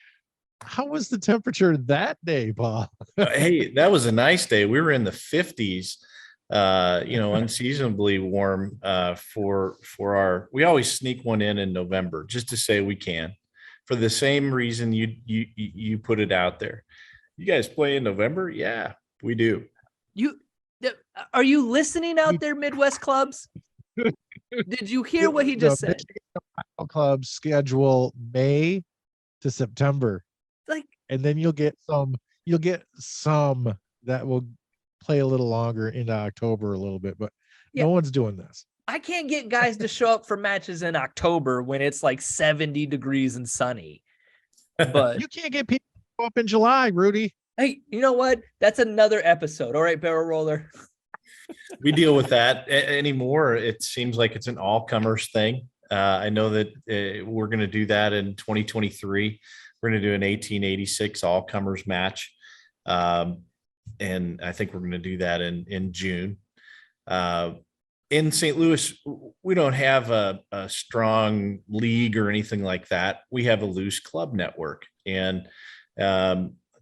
How was the temperature that day, Paul? Hey, that was a nice day. We were in the 50s. Unseasonably warm for we always sneak one in November just to say we can, for the same reason you put it out there. You guys play in November? Yeah, we do. Are you listening out there, Midwest clubs? Did you hear what he just said? Clubs schedule May to September, and then you'll get some that will play a little longer into October a little bit, but no one's doing this. I can't get guys to show up for matches in October when it's like 70 degrees and sunny. But you can't get people to show up in July, Rudy. Hey, you know what? That's another episode. All right, Barrel Roller. We deal with that anymore. It seems like it's an all-comers thing. I know that we're going to do that in 2023. We're going to do an 1886 all-comers match. And I think we're going to do that in June. In St. Louis, we don't have a strong league or anything like that. We have a loose club network. And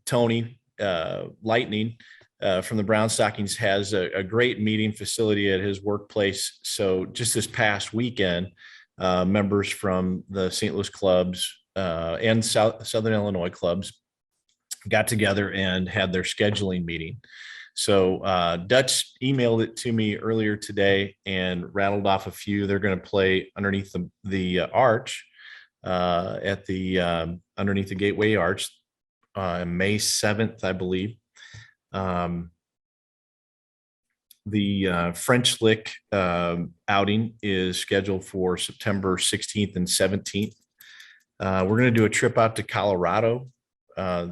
Tony Lightning from the Brown Stockings has a great meeting facility at his workplace. So just this past weekend, members from the St. Louis clubs and Southern Illinois clubs got together and had their scheduling meeting. So Dutch emailed it to me earlier today and rattled off a few. They're going to play underneath the arch at the underneath the Gateway Arch May 7th, I believe. The French Lick outing is scheduled for September 16th and 17th. We're going to do a trip out to Colorado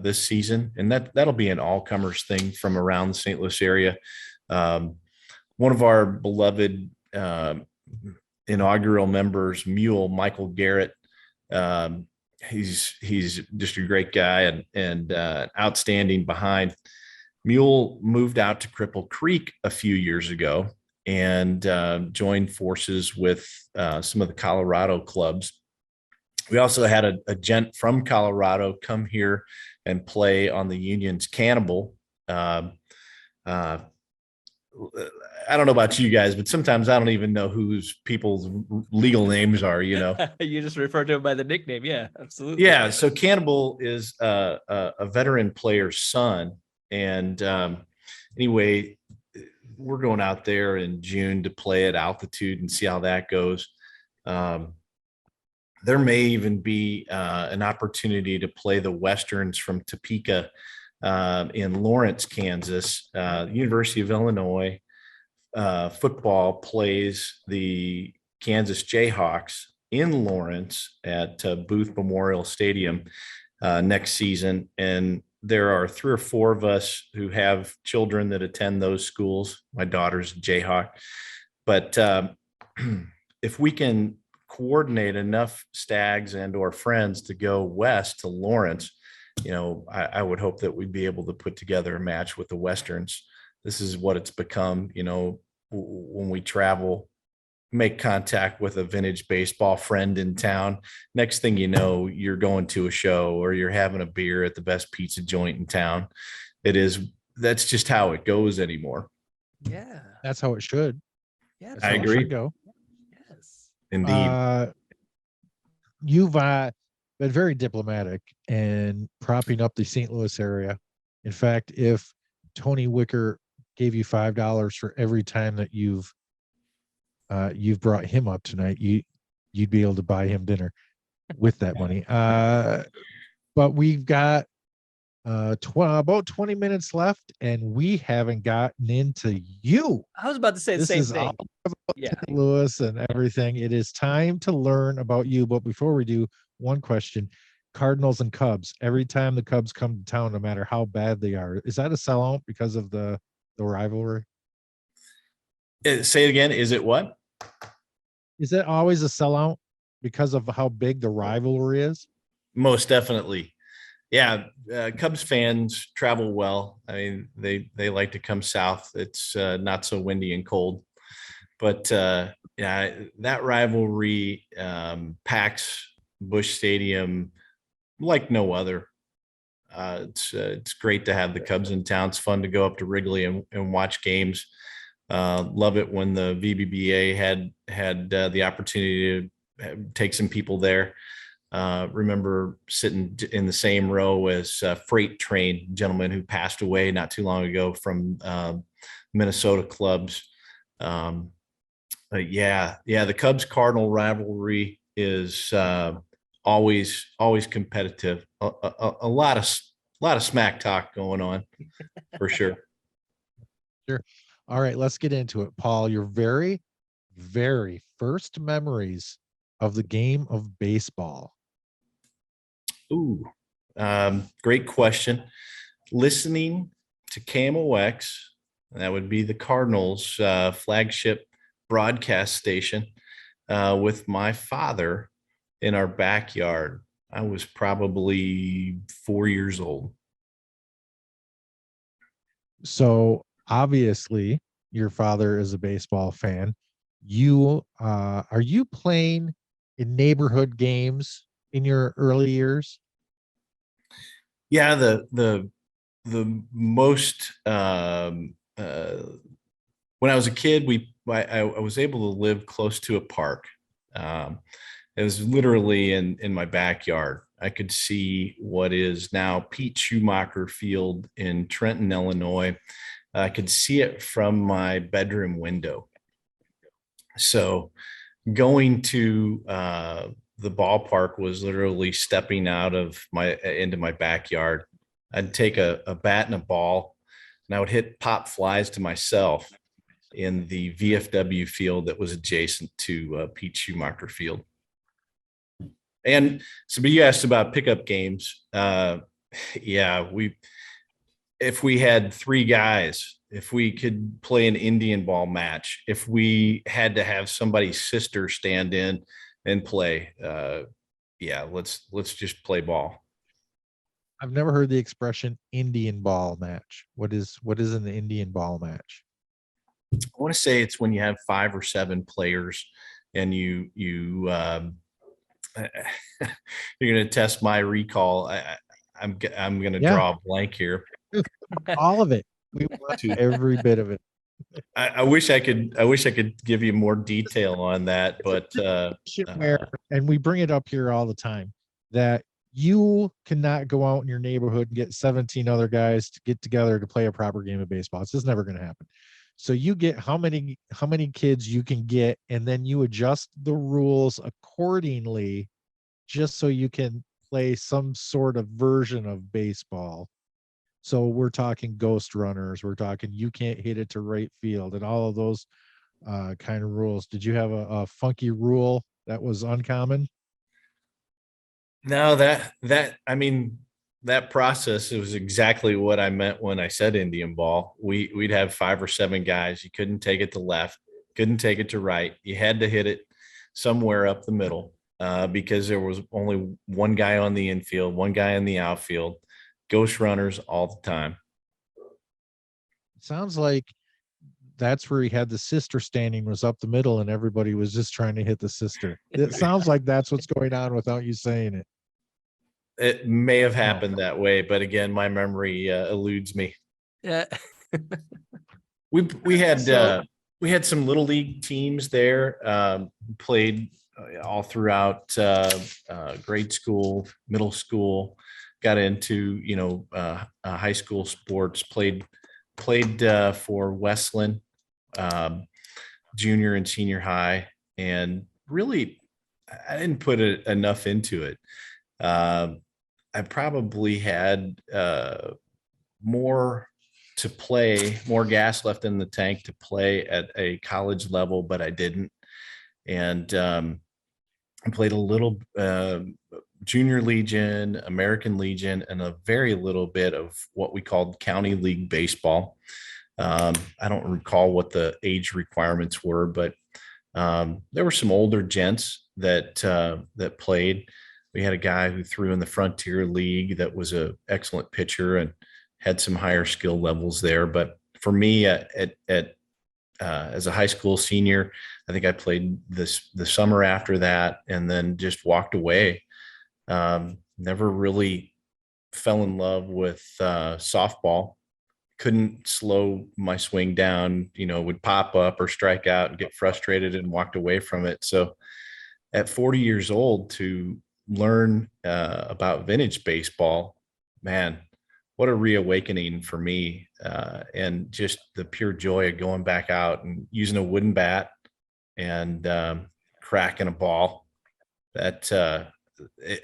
this season, and that'll be an all-comers thing from around the St. Louis area. One of our beloved inaugural members, Michael Garrett, he's just a great guy and outstanding behind. Mule moved out to Cripple Creek a few years ago and joined forces with some of the Colorado clubs. We also had a gent from Colorado come here and play on the Union's Cannibal. I I don't know about you guys, but sometimes I don't even know whose people's legal names are, you know. You just refer to him by the nickname. Yeah, absolutely. Yeah. So Cannibal is a veteran player's son. And anyway, we're going out there in June to play at altitude and see how that goes. There may even be an opportunity to play the Westerns from Topeka in Lawrence, Kansas. University of Illinois football plays the Kansas Jayhawks in Lawrence at Booth Memorial Stadium next season. And there are 3 or 4 of us who have children that attend those schools. My daughter's a Jayhawk. But if we can coordinate enough stags and or friends to go west to Lawrence, you know, I would hope that we'd be able to put together a match with the Westerns. This is what it's become, you know, when we travel, make contact with a vintage baseball friend in town. Next thing you know, you're going to a show or you're having a beer at the best pizza joint in town. That's just how it goes anymore. Yeah. That's how it should. Yeah. That's I how it agree. should go. Yes. Indeed. You've been very diplomatic and propping up the St. Louis area. In fact, if Tony Wicker gave you $5 for every time that you've brought him up tonight, you'd be able to buy him dinner with that money. But we've got about 20 minutes left, and we haven't gotten into you. I was about to say the same thing. All about Yeah. St. Louis and everything. It is time to learn about you. But before we do, one question: Cardinals and Cubs. Every time the Cubs come to town, no matter how bad they are, is that a sellout because of the rivalry? Say it again. Is it what? Is it always a sellout because of how big the rivalry is? Most definitely. Yeah. Cubs fans travel well. I mean, they like to come south. It's not so windy and cold, but yeah, that rivalry packs Busch Stadium like no other. It's great to have the Cubs in town. It's fun to go up to Wrigley and watch games. Love it when the VBBA had the opportunity to take some people there. Remember sitting in the same row as Freight Train, gentleman who passed away not too long ago from Minnesota clubs. But yeah, the Cubs Cardinal rivalry is always competitive. A lot of smack talk going on for sure. Sure. All right, let's get into it. Paul, your very, very first memories of the game of baseball. Ooh, great question. Listening to KMOX, that would be the Cardinals flagship broadcast station, with my father in our backyard. I was probably 4 years old. So obviously your father is a baseball fan. You are you playing in neighborhood games in your early years? Yeah, the most when I was a kid, I was able to live close to a park. It was literally in my backyard. I could see what is now Pete Schumacher Field in Trenton, Illinois. I could see it from my bedroom window. So going to the ballpark was literally stepping out of into my backyard. I'd take a bat and a ball, and I would hit pop flies to myself in the VFW field that was adjacent to Pete Schumacher Field. And so, but you asked about pickup games. Yeah, if we had 3 guys, if we could play an Indian ball match, if we had to have somebody's sister stand in and play, yeah, let's just play ball. I've never heard the expression Indian ball match. What is an Indian ball match? I want to say it's when you have 5 or 7 players and you you're going to test my recall. I'm going to draw a blank here. All of it. We want every bit of it. I wish I could give you more detail on that, but and we bring it up here all the time, that you cannot go out in your neighborhood and get 17 other guys to get together to play a proper game of baseball. It's just never going to happen. So you get how many kids you can get, and then you adjust the rules accordingly, just so you can play some sort of version of baseball. So we're talking ghost runners, we're talking you can't hit it to right field, and all of those kind of rules. Did you have a funky rule that was uncommon? no, I mean, that process, it was exactly what I meant when I said Indian ball. We'd have 5 or 7 guys. You couldn't take it to left, couldn't take it to right. You had to hit it somewhere up the middle, because there was only one guy on the infield, one guy in the outfield, ghost runners all the time. Sounds like that's where he had the sister standing, was up the middle, and everybody was just trying to hit the sister. It sounds like that's what's going on without you saying it. It may have happened that way, but again, my memory eludes me. Yeah. We had some little league teams there, played all throughout grade school, middle school, got into high school sports, played for Westland, junior and senior high, and really I didn't put enough into it. I probably had more to play, more gas left in the tank to play at a college level, but I didn't. And I played a little junior legion, American Legion, and a very little bit of what we called county league baseball. I don't recall what the age requirements were, but there were some older gents that played. We had a guy who threw in the Frontier League that was an excellent pitcher and had some higher skill levels there. But for me, as a high school senior, I think I played the summer after that, and then just walked away. Never really fell in love with softball. Couldn't slow my swing down, would pop up or strike out and get frustrated and walked away from it. So at 40 years old, to learn about vintage baseball, man, what a reawakening for me. And just the pure joy of going back out and using a wooden bat and cracking a ball. That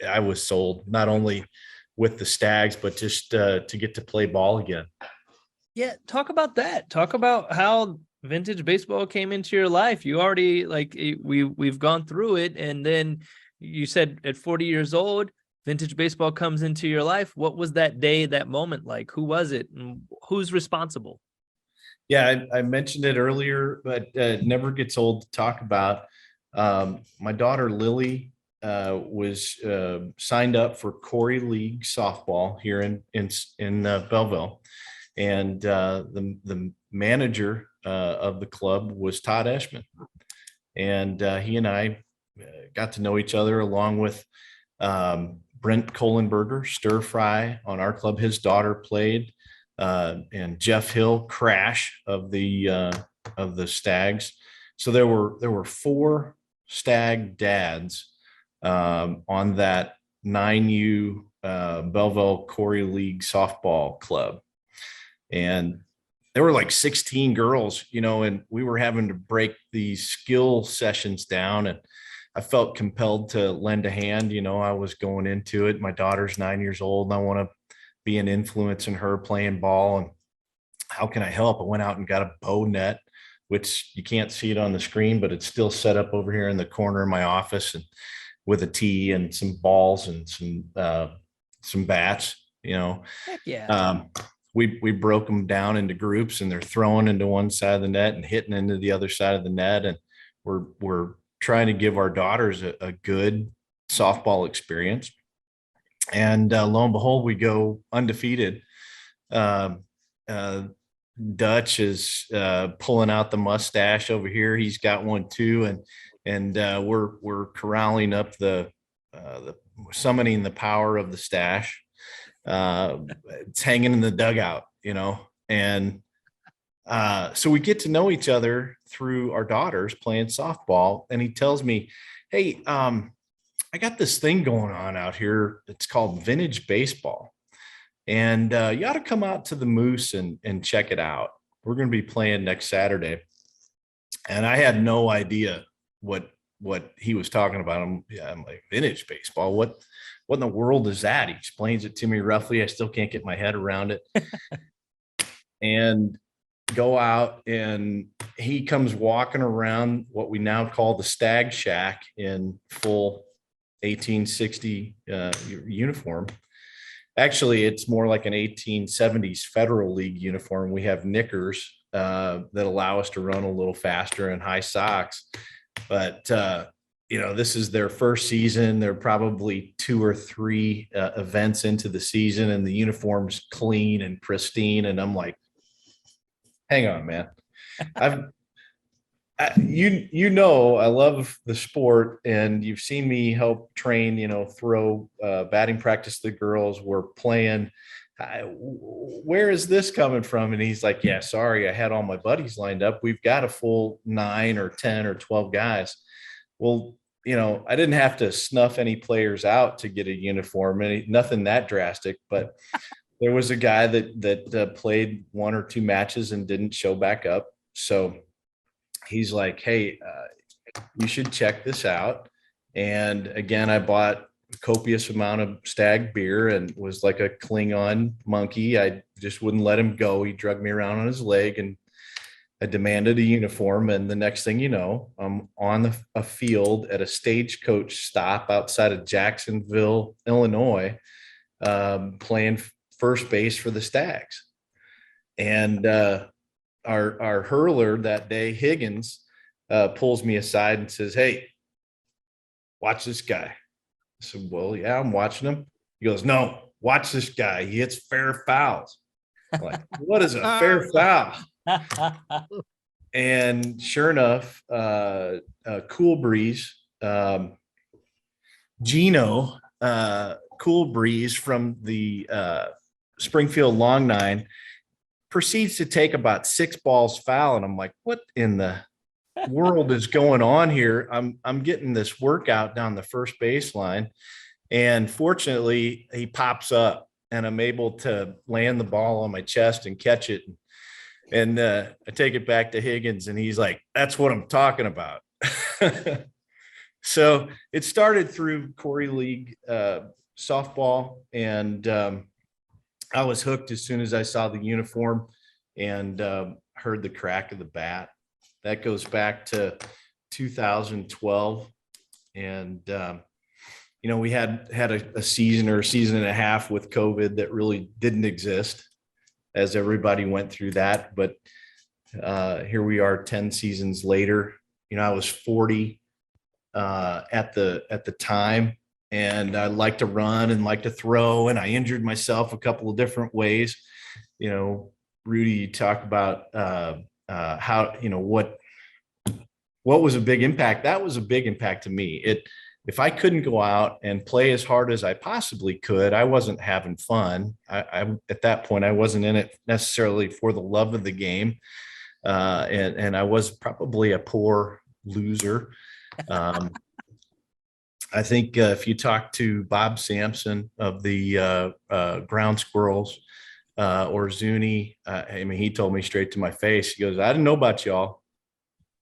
I was sold, not only with the Stags, but just to get to play ball again. Yeah, talk about that. Talk about how vintage baseball came into your life. You already, we've gone through it, and then you said at 40 years old, vintage baseball comes into your life. What was that day, that moment like? Who was it, and who's responsible? Yeah, I mentioned it earlier, but it never gets old to talk about. My daughter Lily was signed up for Corey League softball here in Belleville, and the manager of the club was Todd Eschman, and he and I got to know each other, along with Brent Kohlenberger, stir fry on our club. His daughter played, and Jeff Hill, Crash of the Stags. So there were 4 Stag dads on that 9U Belleville Corey League softball club. And there were like 16 girls, and we were having to break these skill sessions down, and I felt compelled to lend a hand. I was going into it. My daughter's 9 years old, and I want to be an influence in her playing ball. And how can I help? I went out and got a bow net, which you can't see it on the screen, but it's still set up over here in the corner of my office, and with a tee and some balls and some bats. Heck yeah. We broke them down into groups, and they're throwing into one side of the net and hitting into the other side of the net. And we're trying to give our daughters a good softball experience. And lo and behold, we go undefeated. Dutch is pulling out the mustache over here. He's got one too, and we're corralling up the summoning the power of the stash. It's hanging in the dugout, and So we get to know each other through our daughters playing softball. And he tells me, hey, I got this thing going on out here. It's called vintage baseball. And you ought to come out to the Moose and check it out. We're going to be playing next Saturday. And I had no idea what he was talking about. I'm like, vintage baseball? What in the world is that? He explains it to me roughly. I still can't get my head around it. And go out, and he comes walking around what we now call the Stag Shack in full 1860 uniform. Actually, it's more like an 1870s Federal League uniform. We have knickers that allow us to run a little faster and high socks. But, this is their first season. They're probably 2 or 3 events into the season, and the uniform's clean and pristine. And I'm like, hang on, man. I love the sport, and you've seen me help train, throw batting practice to the girls. We're playing. Where is this coming from? And he's like, yeah, sorry, I had all my buddies lined up. We've got a full 9 or 10 or 12 guys. Well, I didn't have to snuff any players out to get a uniform, nothing that drastic, but there was a guy that played 1 or 2 matches and didn't show back up. So he's like, hey, you should check this out. And again, I bought a copious amount of Stag beer and was like a Klingon monkey. I just wouldn't let him go. He drugged me around on his leg, and I demanded a uniform. And the next thing you know, I'm on a field at a stagecoach stop outside of Jacksonville, Illinois, playing first base for the Stags. And our hurler that day, Higgins, pulls me aside and says, hey, watch this guy. I said, well, yeah, I'm watching him. He goes, no, watch this guy. He hits fair fouls. I'm like, what is a fair foul? And sure enough, Cool Breeze, Gino, Cool Breeze from the Springfield Long Nine, proceeds to take about 6 balls foul. And I'm like, what in the world is going on here? I'm getting this workout down the first baseline. And fortunately, he pops up, and I'm able to land the ball on my chest and catch it. And I take it back to Higgins, and he's like, that's what I'm talking about. So it started through Corey League softball, and I was hooked as soon as I saw the uniform and heard the crack of the bat. That goes back to 2012. And, we had a season or a season and a half with COVID that really didn't exist as everybody went through that. But here we are 10 seasons later. I was 40 at the time, and I like to run and like to throw, and I injured myself a couple of different ways. Rudy, you talk about how, what was a big impact. That was a big impact to me. If I couldn't go out and play as hard as I possibly could, I wasn't having fun. I at that point, I wasn't in it necessarily for the love of the game. And I was probably a poor loser. I think if you talk to Bob Sampson of the Ground Squirrels or Zuni, he told me straight to my face. He goes, I didn't know about y'all.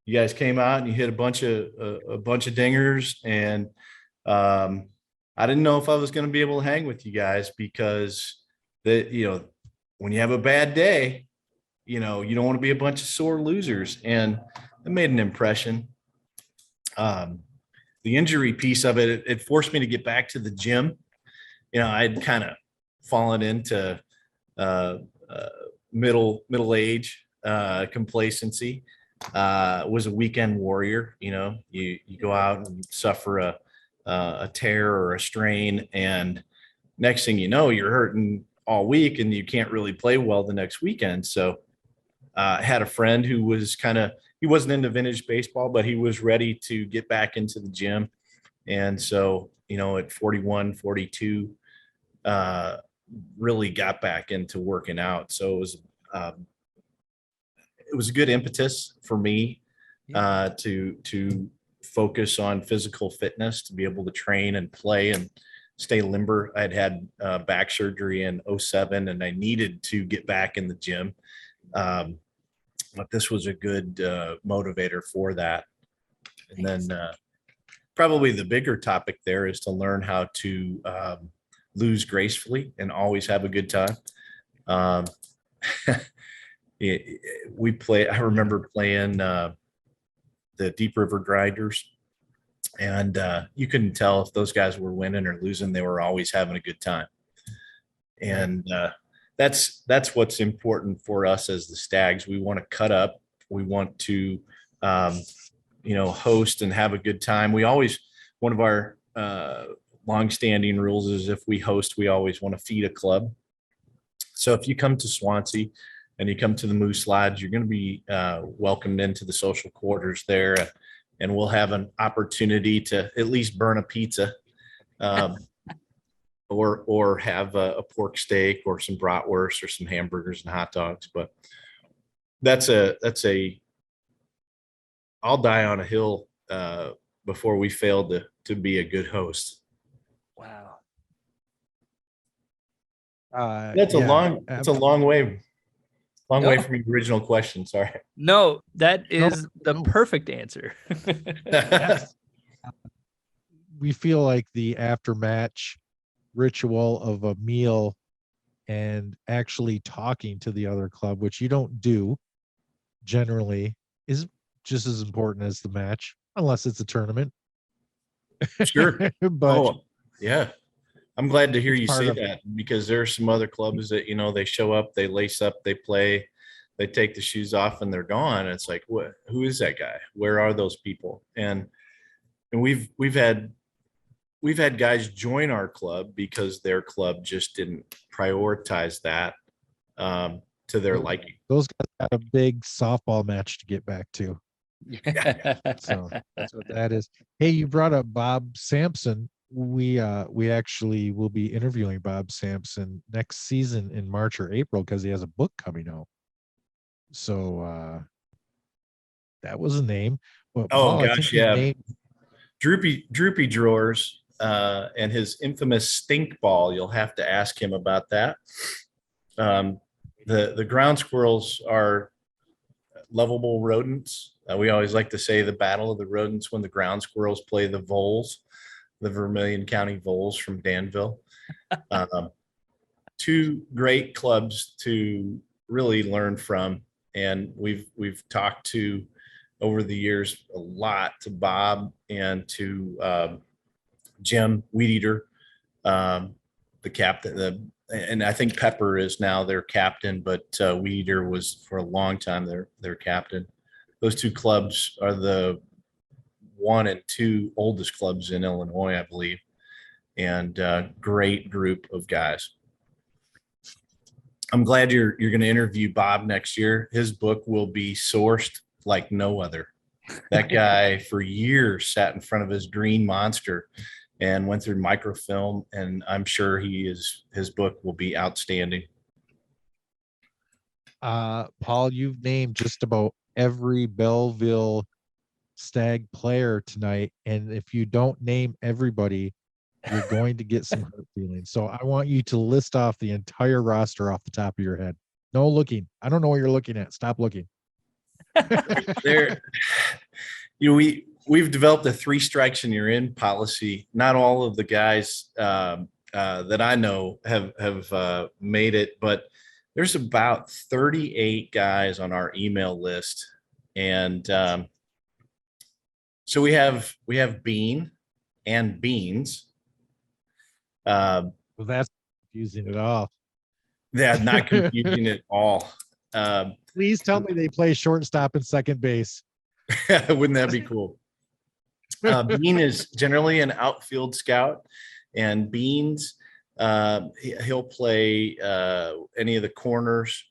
You guys came out and you hit a bunch of dingers, and I didn't know if I was going to be able to hang with you guys, because when you have a bad day, you don't want to be a bunch of sore losers. And it made an impression. The injury piece of it forced me to get back to the gym. I'd kind of fallen into middle age complacency. Was a weekend warrior. You go out and suffer a tear or a strain, and next thing you know, you're hurting all week and you can't really play well the next weekend. So I had a friend who was he wasn't into vintage baseball, but he was ready to get back into the gym. And so, at 41, 42, really got back into working out. So it was, it was a good impetus for me to focus on physical fitness, to be able to train and play and stay limber. I'd had back surgery in 2007, and I needed to get back in the gym. But this was a good motivator for that. And then probably the bigger topic there is to learn how to lose gracefully and always have a good time. I remember playing the Deep River Grinders, and you couldn't tell if those guys were winning or losing. They were always having a good time. And that's what's important for us as the Stags. We want to cut up. We want to, host and have a good time. One of our longstanding rules is if we host, we always want to feed a club. So if you come to Swansea and you come to the Moose Lodge, you're going to be welcomed into the social quarters there, and we'll have an opportunity to at least burn a pizza, or have a pork steak or some bratwurst or some hamburgers and hot dogs. But I'll die on a hill before we fail to be a good host. Wow. It's a long way. Way from the original question. Sorry. No, that is the perfect answer. Yes. We feel like the after-match ritual of a meal and actually talking to the other club, which you don't do generally, is just as important as the match, unless it's a tournament. Sure. But yeah. I'm glad to hear you say that, because there are some other clubs that, they show up, they lace up, they play, they take the shoes off, and they're gone. And it's like, who is that guy? Where are those people? And we've had guys join our club because their club just didn't prioritize that to their liking. Those guys got a big softball match to get back to. So that's what that is. Hey, you brought up Bob Sampson. We actually will be interviewing Bob Sampson next season in March or April, because he has a book coming out. So that was a name. But Paul, gosh, yeah. Droopy Drawers and his infamous stink ball. You'll have to ask him about that. The ground squirrels are lovable rodents. We always like to say the battle of the rodents when the ground squirrels play the voles, the Vermilion County Voles from Danville. Two great clubs to really learn from. And we've talked to, over the years, a lot to Bob and to Jim Weedeater, the captain, and I think Pepper is now their captain, but Weedeater was for a long time their captain. Those two clubs are the 1 and 2 oldest clubs in Illinois, I believe, and great group of guys. I'm glad you're going to interview Bob next year. His book will be sourced like no other. That guy for years sat in front of his green monster and went through microfilm, and I'm sure his book will be outstanding. Paul, you've named just about every Belleville Stag player tonight, and if you don't name everybody, you're going to get some hurt feelings. So I want you to list off the entire roster off the top of your head. No looking. I don't know what you're looking at. Stop looking. We've developed a 3 strikes and you're in policy. Not all of the guys that I know have made it, but there's about 38 guys on our email list, and so we have Bean and Beans. Well, that's confusing at all. Yeah, not confusing at all. Please tell me they play shortstop and second base. Wouldn't that be cool? Bean is generally an outfield scout, and Beans, he'll play any of the corners.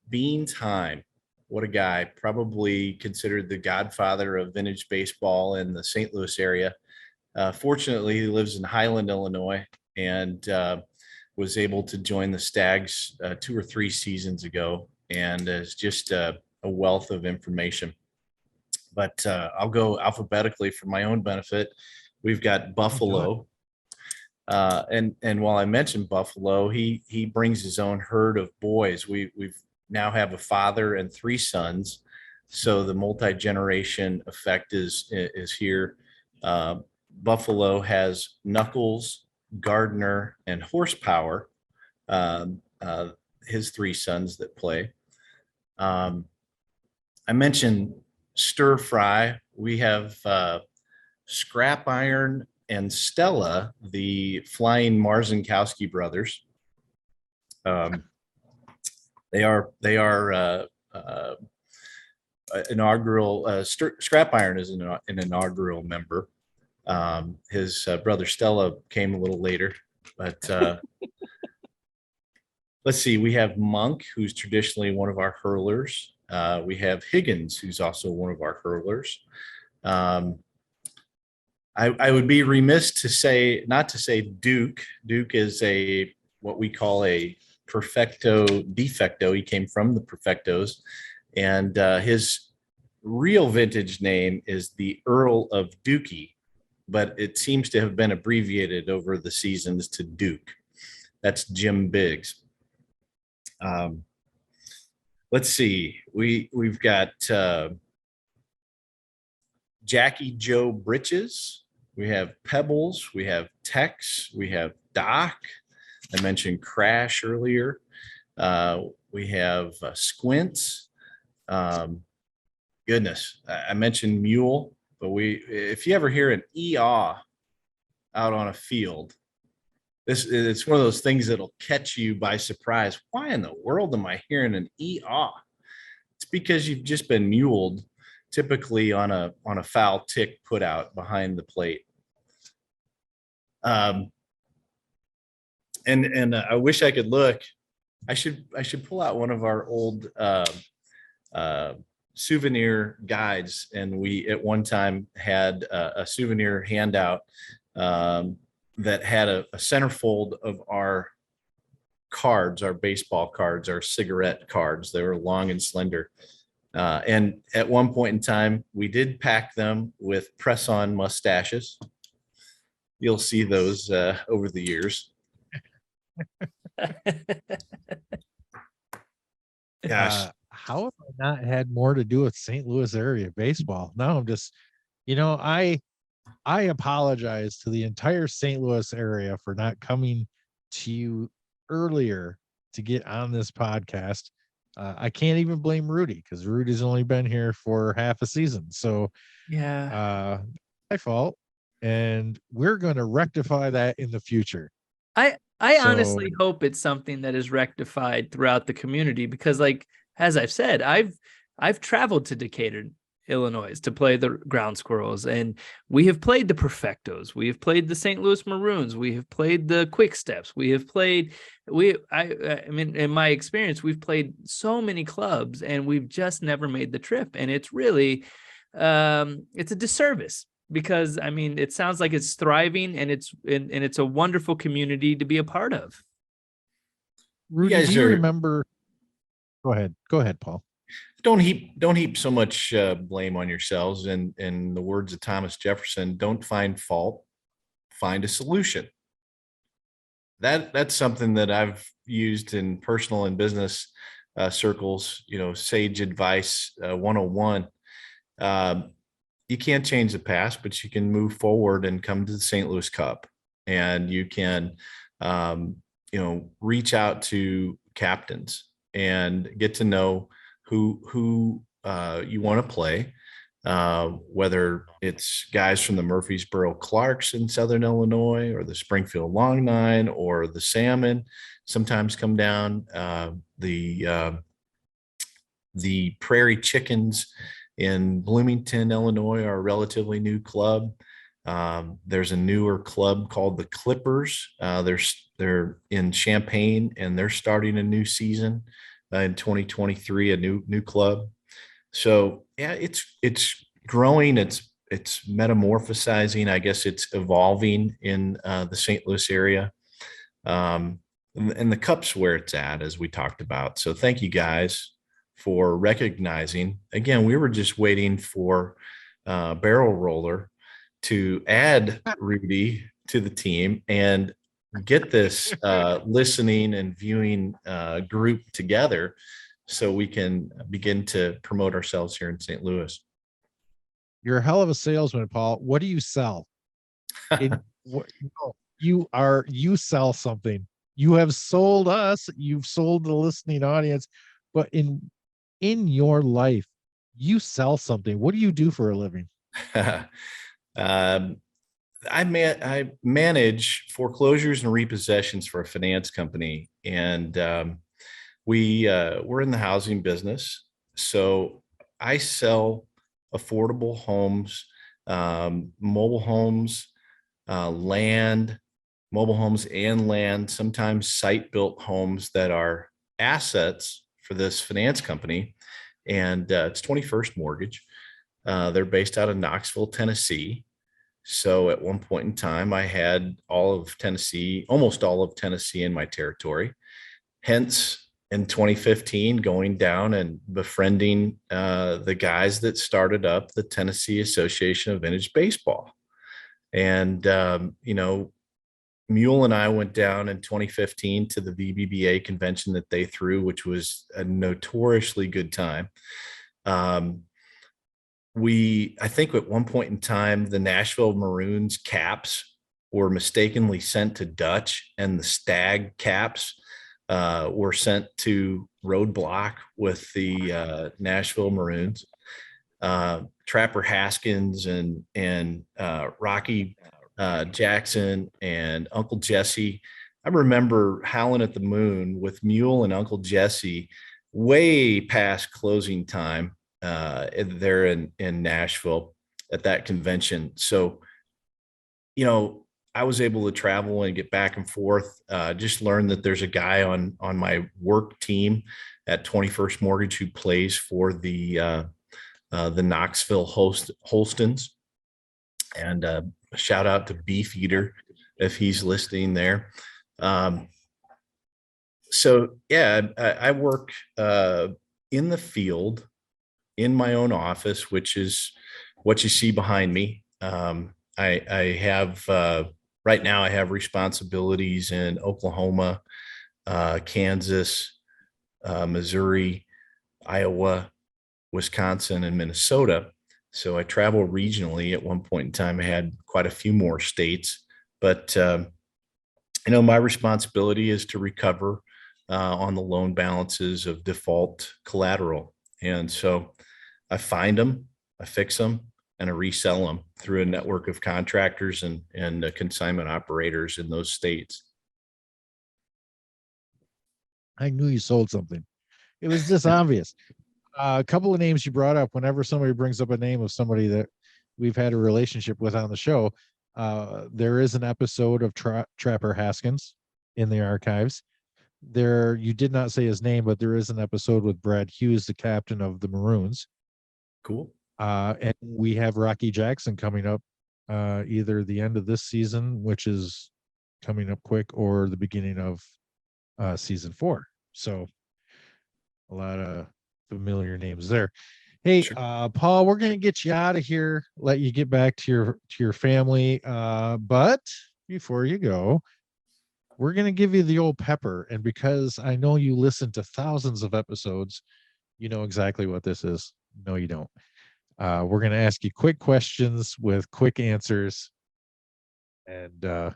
Beans Heim, what a guy! Probably considered the godfather of vintage baseball in the St. Louis area. Fortunately, he lives in Highland, Illinois, and was able to join the Stags 2 or 3 seasons ago. and is just a wealth of information. But I'll go alphabetically for my own benefit. We've got Buffalo. And while I mentioned Buffalo, he brings his own herd of boys. We've now have a father and 3 sons, so the multi-generation effect is here. Buffalo has Knuckles, Gardner, and Horsepower. His 3 sons that play. I mentioned Stir Fry. We have Scrap Iron and Stella, the flying Marzinkowski brothers. They are inaugural. Scrap Iron is an inaugural member. His brother Stella came a little later, but let's see. We have Monk, who's traditionally one of our hurlers. We have Higgins, who's also one of our hurlers. I would be remiss to say, not to say Duke. Duke is what we call a perfecto defecto. He came from the perfectos, and his real vintage name is the Earl of Dookie, but it seems to have been abbreviated over the seasons to Duke. That's Jim Biggs. Let's see. We've got Jackie Joe Britches. We have Pebbles. We have Tex. We have Doc. I mentioned Crash earlier. We have Squints. Goodness, I mentioned Mule, but if you ever hear an ee-aw out on a field, it's one of those things that'll catch you by surprise. Why in the world am I hearing an ee-aw? It's because you've just been muled, typically on a foul tick put out behind the plate. And I wish I could look. I should pull out one of our old souvenir guides, and we at one time had a souvenir handout that had a centerfold of our cards, our baseball cards, our cigarette cards. They were long and slender. And at one point in time, we did pack them with press-on mustaches. You'll see those over the years. Gosh. How have I not had more to do with St. Louis area baseball? Now I'm just, I apologize to the entire St. Louis area for not coming to you earlier to get on this podcast. I can't even blame Rudy, because Rudy's only been here for half a season. So yeah, my fault. And we're going to rectify that in the future. I honestly hope it's something that is rectified throughout the community, because, like, as I've said, I've traveled to Decatur, Illinois to play the Ground Squirrels, and we have played the Perfectos, we have played the St. Louis Maroons, we have played the Quick Steps, we have played I mean, in my experience, we've played so many clubs, and we've just never made the trip. And it's really it's a disservice, because I mean, it sounds like it's thriving, and it's a wonderful community to be a part of. Rudy, do you remember? Go ahead, Paul. Don't heap so much blame on yourselves. And in the words of Thomas Jefferson, don't find fault, find a solution. That's something that I've used in personal and business circles. Sage advice 101. You can't change the past, but you can move forward and come to the St. Louis Cup, and you can reach out to captains and get to know who you want to play, whether it's guys from the Murfreesboro Clarks in Southern Illinois, or the Springfield Long Nine, or the Salmon sometimes come down, the Prairie Chickens in Bloomington, Illinois, are a relatively new club. There's a newer club called the Clippers. They're in Champaign, and they're starting a new season in 2023, a new club. So yeah, it's growing. It's metamorphosizing. I guess it's evolving in the St. Louis area. And the Cup's where it's at, as we talked about. So thank you guys. for recognizing. Again, we were just waiting for Barrel Roller to add Rudy to the team and get this listening and viewing group together so we can begin to promote ourselves here in St. Louis. You're a hell of a salesman, Paul. What do you sell? You sell something. You have sold us, you've sold the listening audience, but in your life, you sell something. What do you do for a living? I manage foreclosures and repossessions for a finance company, and we're in the housing business. So I sell affordable homes, mobile homes, land, mobile homes and land, sometimes site-built homes that are assets for this finance company. And it's 21st Mortgage. They're based out of Knoxville, Tennessee. So at one point in time, I had almost all of Tennessee in my territory. Hence, in 2015, going down and befriending the guys that started up the Tennessee Association of Vintage Baseball. And, Mule and I went down in 2015 to the VBBA convention that they threw, which was a notoriously good time. I think at one point in time, the Nashville Maroons caps were mistakenly sent to Dutch, and the Stag caps were sent to Roadblock with the Nashville Maroons. Trapper Haskins and Rocky Jackson and Uncle Jesse. I remember howling at the moon with Mule and Uncle Jesse way past closing time there in Nashville at that convention. So, I was able to travel and get back and forth. Just learned that there's a guy on my work team at 21st Mortgage who plays for the Knoxville Holstons. And a shout out to Beef Eater if he's listening there. So yeah, I work in the field in my own office, which is what you see behind me. I have right now I have responsibilities in Oklahoma, Kansas, Missouri, Iowa, Wisconsin, and Minnesota. So I travel regionally. At one point in time, I had quite a few more states, but my responsibility is to recover on the loan balances of default collateral. And so I find them, I fix them, and I resell them through a network of contractors and consignment operators in those states. I knew you sold something. It was just obvious. A couple of names you brought up. Whenever somebody brings up a name of somebody that we've had a relationship with on the show, there is an episode of Trapper Haskins in the archives. There, you did not say his name, but there is an episode with Brad Hughes, the captain of the Maroons. Cool. And we have Rocky Jackson coming up, either the end of this season, which is coming up quick, or the beginning of season 4. So a lot of familiar names there. Hey, sure. Paul, we're gonna get you out of here, let you get back to your family. But before you go, we're gonna give you the old pepper. And because I know you listen to thousands of episodes, you know exactly what this is. No, you don't. We're gonna ask you quick questions with quick answers. And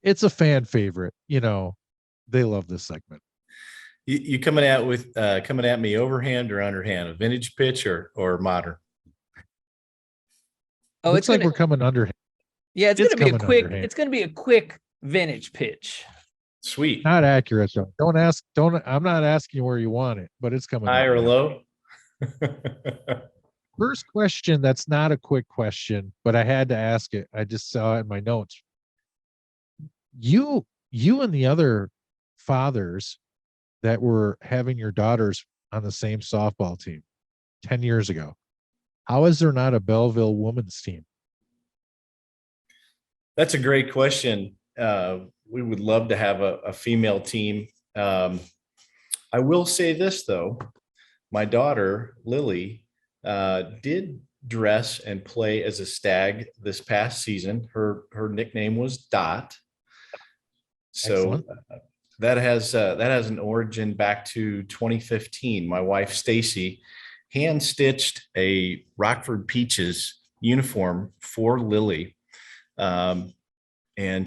it's a fan favorite. They love this segment. You coming at me overhand or underhand, a vintage pitch or modern? Oh, Looks like we're coming underhand. Yeah, it's gonna be a quick. Underhand. It's gonna be a quick vintage pitch. Sweet. Not accurate though. I'm not asking you where you want it, but it's coming. High or low? First question. That's not a quick question, but I had to ask it. I just saw it in my notes. You and the other fathers that were having your daughters on the same softball team 10 years ago. How is there not a Belleville women's team? That's a great question. We would love to have a female team. I will say this, though. my daughter, Lily, did dress and play as a stag this past season. Her nickname was Dot. So that has an origin back to 2015. My wife Stacy hand stitched a Rockford Peaches uniform for Lily, and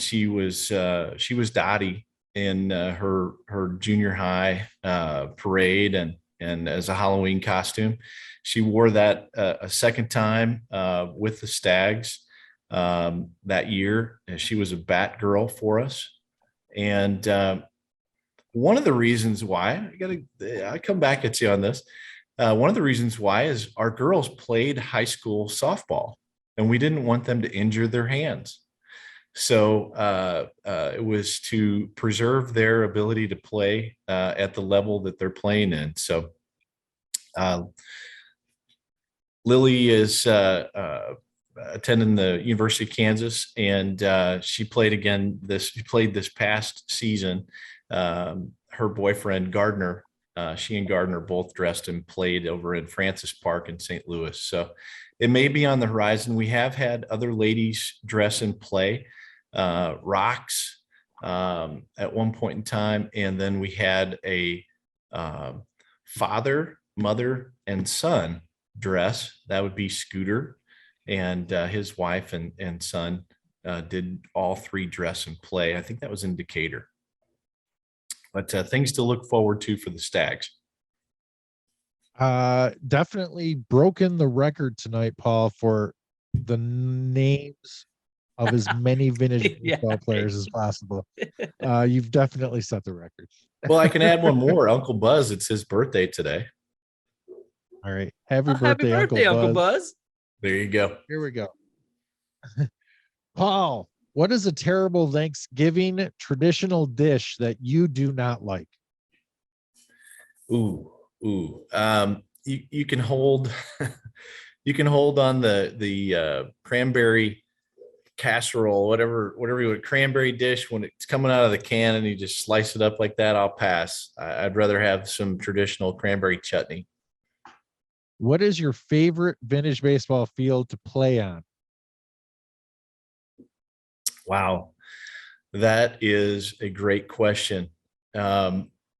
she was Dottie in her junior high parade and as a Halloween costume. She wore that a second time with the Stags that year. And she was a bat girl for us. And one of the reasons why I come back at you on this. One of the reasons why is our girls played high school softball, and we didn't want them to injure their hands. So it was to preserve their ability to play at the level that they're playing in. So Lily is attending the University of Kansas, and she played this past season. Her boyfriend Gardner, she and Gardner both dressed and played over in Francis Park in St. Louis. So it may be on the horizon. We have had other ladies dress and play rocks at one point in time, and then we had a father, mother, and son dress. That would be Scooter, and his wife and son did all three dress and play. I think that was in Decatur. But things to look forward to for the Stags. Definitely broken the record tonight, Paul, for the names of as many vintage baseball players as possible. You've definitely set the record. Well, I can add one more. Uncle Buzz, it's his birthday today. All right. Happy birthday, Uncle Buzz. There you go. Here we go. Paul, what is a terrible Thanksgiving traditional dish that you do not like? Ooh. You can hold you can hold on the cranberry casserole, whatever you want, cranberry dish when it's coming out of the can and you just slice it up like that. I'll pass. I'd rather have some traditional cranberry chutney. What is your favorite vintage baseball field to play on? Wow, that is a great question.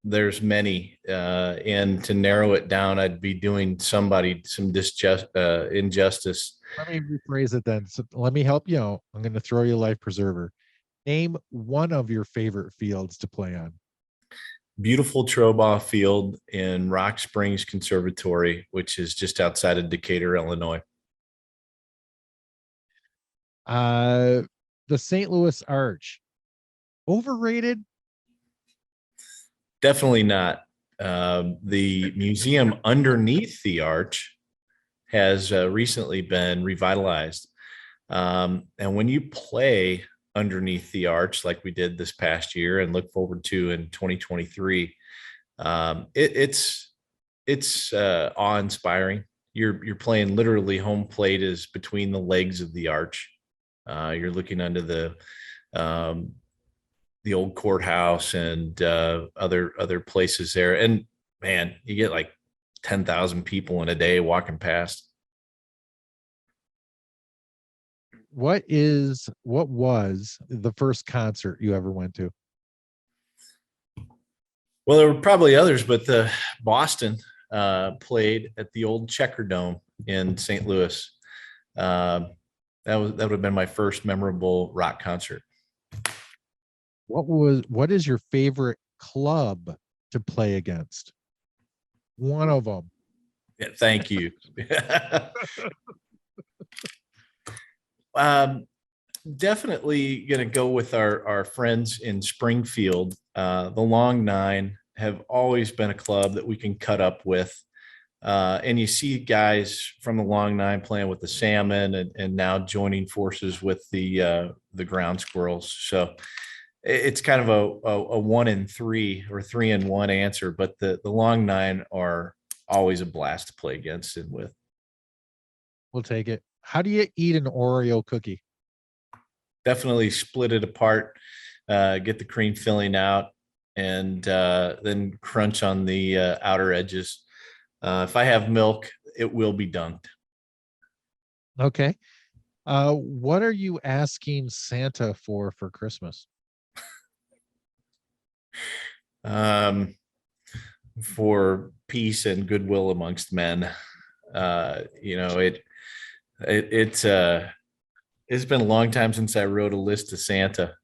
There's many, and to narrow it down, I'd be doing somebody some injustice. Let me rephrase it then. So let me help you out. I'm going to throw you a life preserver. Name one of your favorite fields to play on. Beautiful Trobaugh Field in Rock Springs Conservatory, which is just outside of Decatur, Illinois. The St. Louis Arch. Overrated? Definitely not. The museum underneath the arch has recently been revitalized. And when you play underneath the arch, like we did this past year and look forward to in 2023, it's awe-inspiring. You're playing literally home plate is between the legs of the arch. You're looking under the old courthouse and other places there. And man, you get like 10,000 people in a day walking past. What was the first concert you ever went to? Well, there were probably others, but the Boston played at the old Checker Dome in St. Louis. That would have been my first memorable rock concert. What is your favorite club to play against? One of them. Yeah, thank you. Definitely going to go with our friends in Springfield. The Long Nine have always been a club that we can cut up with. And you see guys from the Long Nine playing with the Salmon and now joining forces with the Ground Squirrels. So it's kind of a 1-3 or 3-1 answer, but the Long Nine are always a blast to play against and with. We'll take it. How do you eat an Oreo cookie? Definitely split it apart, get the cream filling out, and then crunch on the outer edges. If I have milk, it will be dunked. Okay. What are you asking Santa for Christmas? For peace and goodwill amongst men. It's been a long time since I wrote a list to Santa.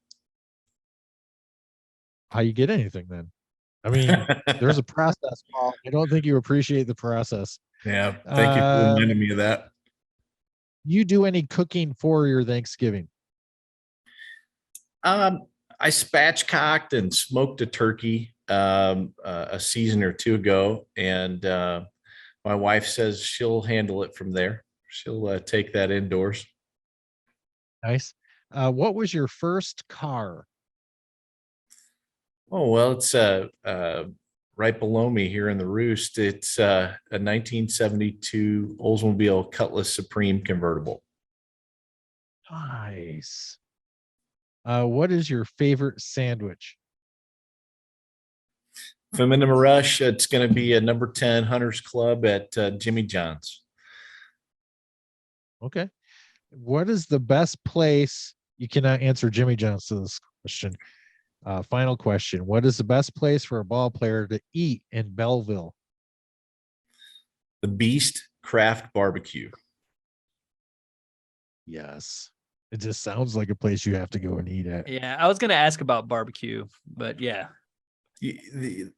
How you get anything then? I mean, there's a process, Paul. I don't think you appreciate the process. Yeah, thank you for reminding me of that. You do any cooking for your Thanksgiving? I spatchcocked and smoked a turkey a season or two ago, and my wife says she'll handle it from there. She'll take that indoors. Nice. What was your first car? Oh, well, it's right below me here in the Roost. It's a 1972 Oldsmobile Cutlass Supreme convertible. Nice. What is your favorite sandwich? If I'm in a rush, it's going to be a number 10 Hunters Club at Jimmy John's. Okay. What is the best place? You cannot answer Jimmy John's to this question. Final question. What is the best place for a ball player to eat in Belleville? The Beast Craft Barbecue. Yes. It just sounds like a place you have to go and eat at. Yeah, I was going to ask about barbecue, but yeah.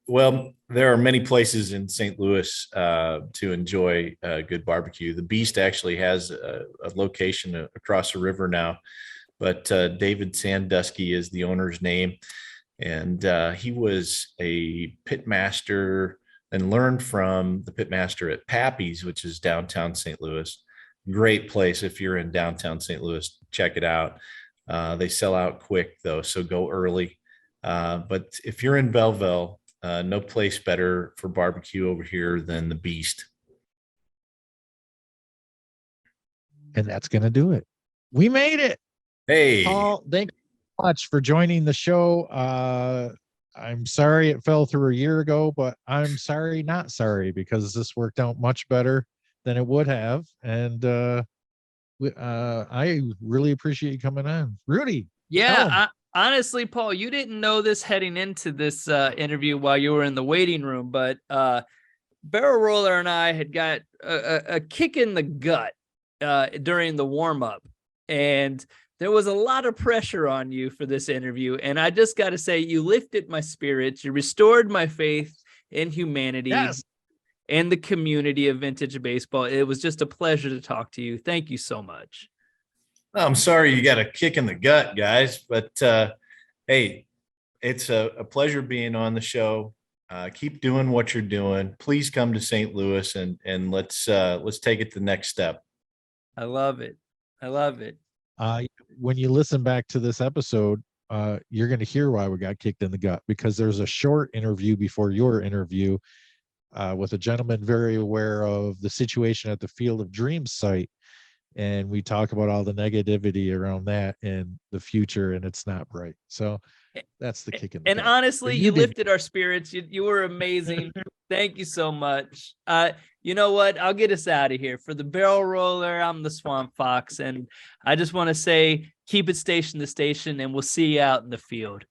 Well, there are many places in St. Louis to enjoy good barbecue. The Beast actually has a location across the river now, but David Sandusky is the owner's name. And he was a pit master and learned from the pit master at Pappy's, which is downtown St. Louis. Great place. If you're in downtown St. Louis, check it out. They sell out quick though, so go early. But if you're in Belleville, no place better for barbecue over here than the Beast. And that's going to do it. We made it. Hey, Paul, thank you so much for joining the show. I'm sorry it fell through a year ago, but I'm sorry, not sorry, because this worked out much better than it would have. And I really appreciate you coming on. Rudy. Yeah, honestly, Paul, you didn't know this heading into this interview while you were in the waiting room, but Barrel Roller and I had got a kick in the gut during the warm-up, and there was a lot of pressure on you for this interview, and I just got to say, you lifted my spirits, you restored my faith in humanity. Yes. And the community of vintage baseball. It was just a pleasure to talk to you. Thank you so much. I'm sorry you got a kick in the gut, guys, but hey, it's a pleasure being on the show. Keep doing what you're doing. Please come to St. Louis and let's take it to the next step. I love it. I love it. When you listen back to this episode, you're going to hear why we got kicked in the gut, because there's a short interview before your interview with a gentleman very aware of the situation at the Field of Dreams site. And we talk about all the negativity around that in the future, and it's not bright. So that's the kick in the And gut. honestly, you lifted our spirits. You were amazing. Thank you so much. You know what? I'll get us out of here. For the Barrel Roller, I'm the Swamp Fox. And I just want to say, keep it station to station, and we'll see you out in the field.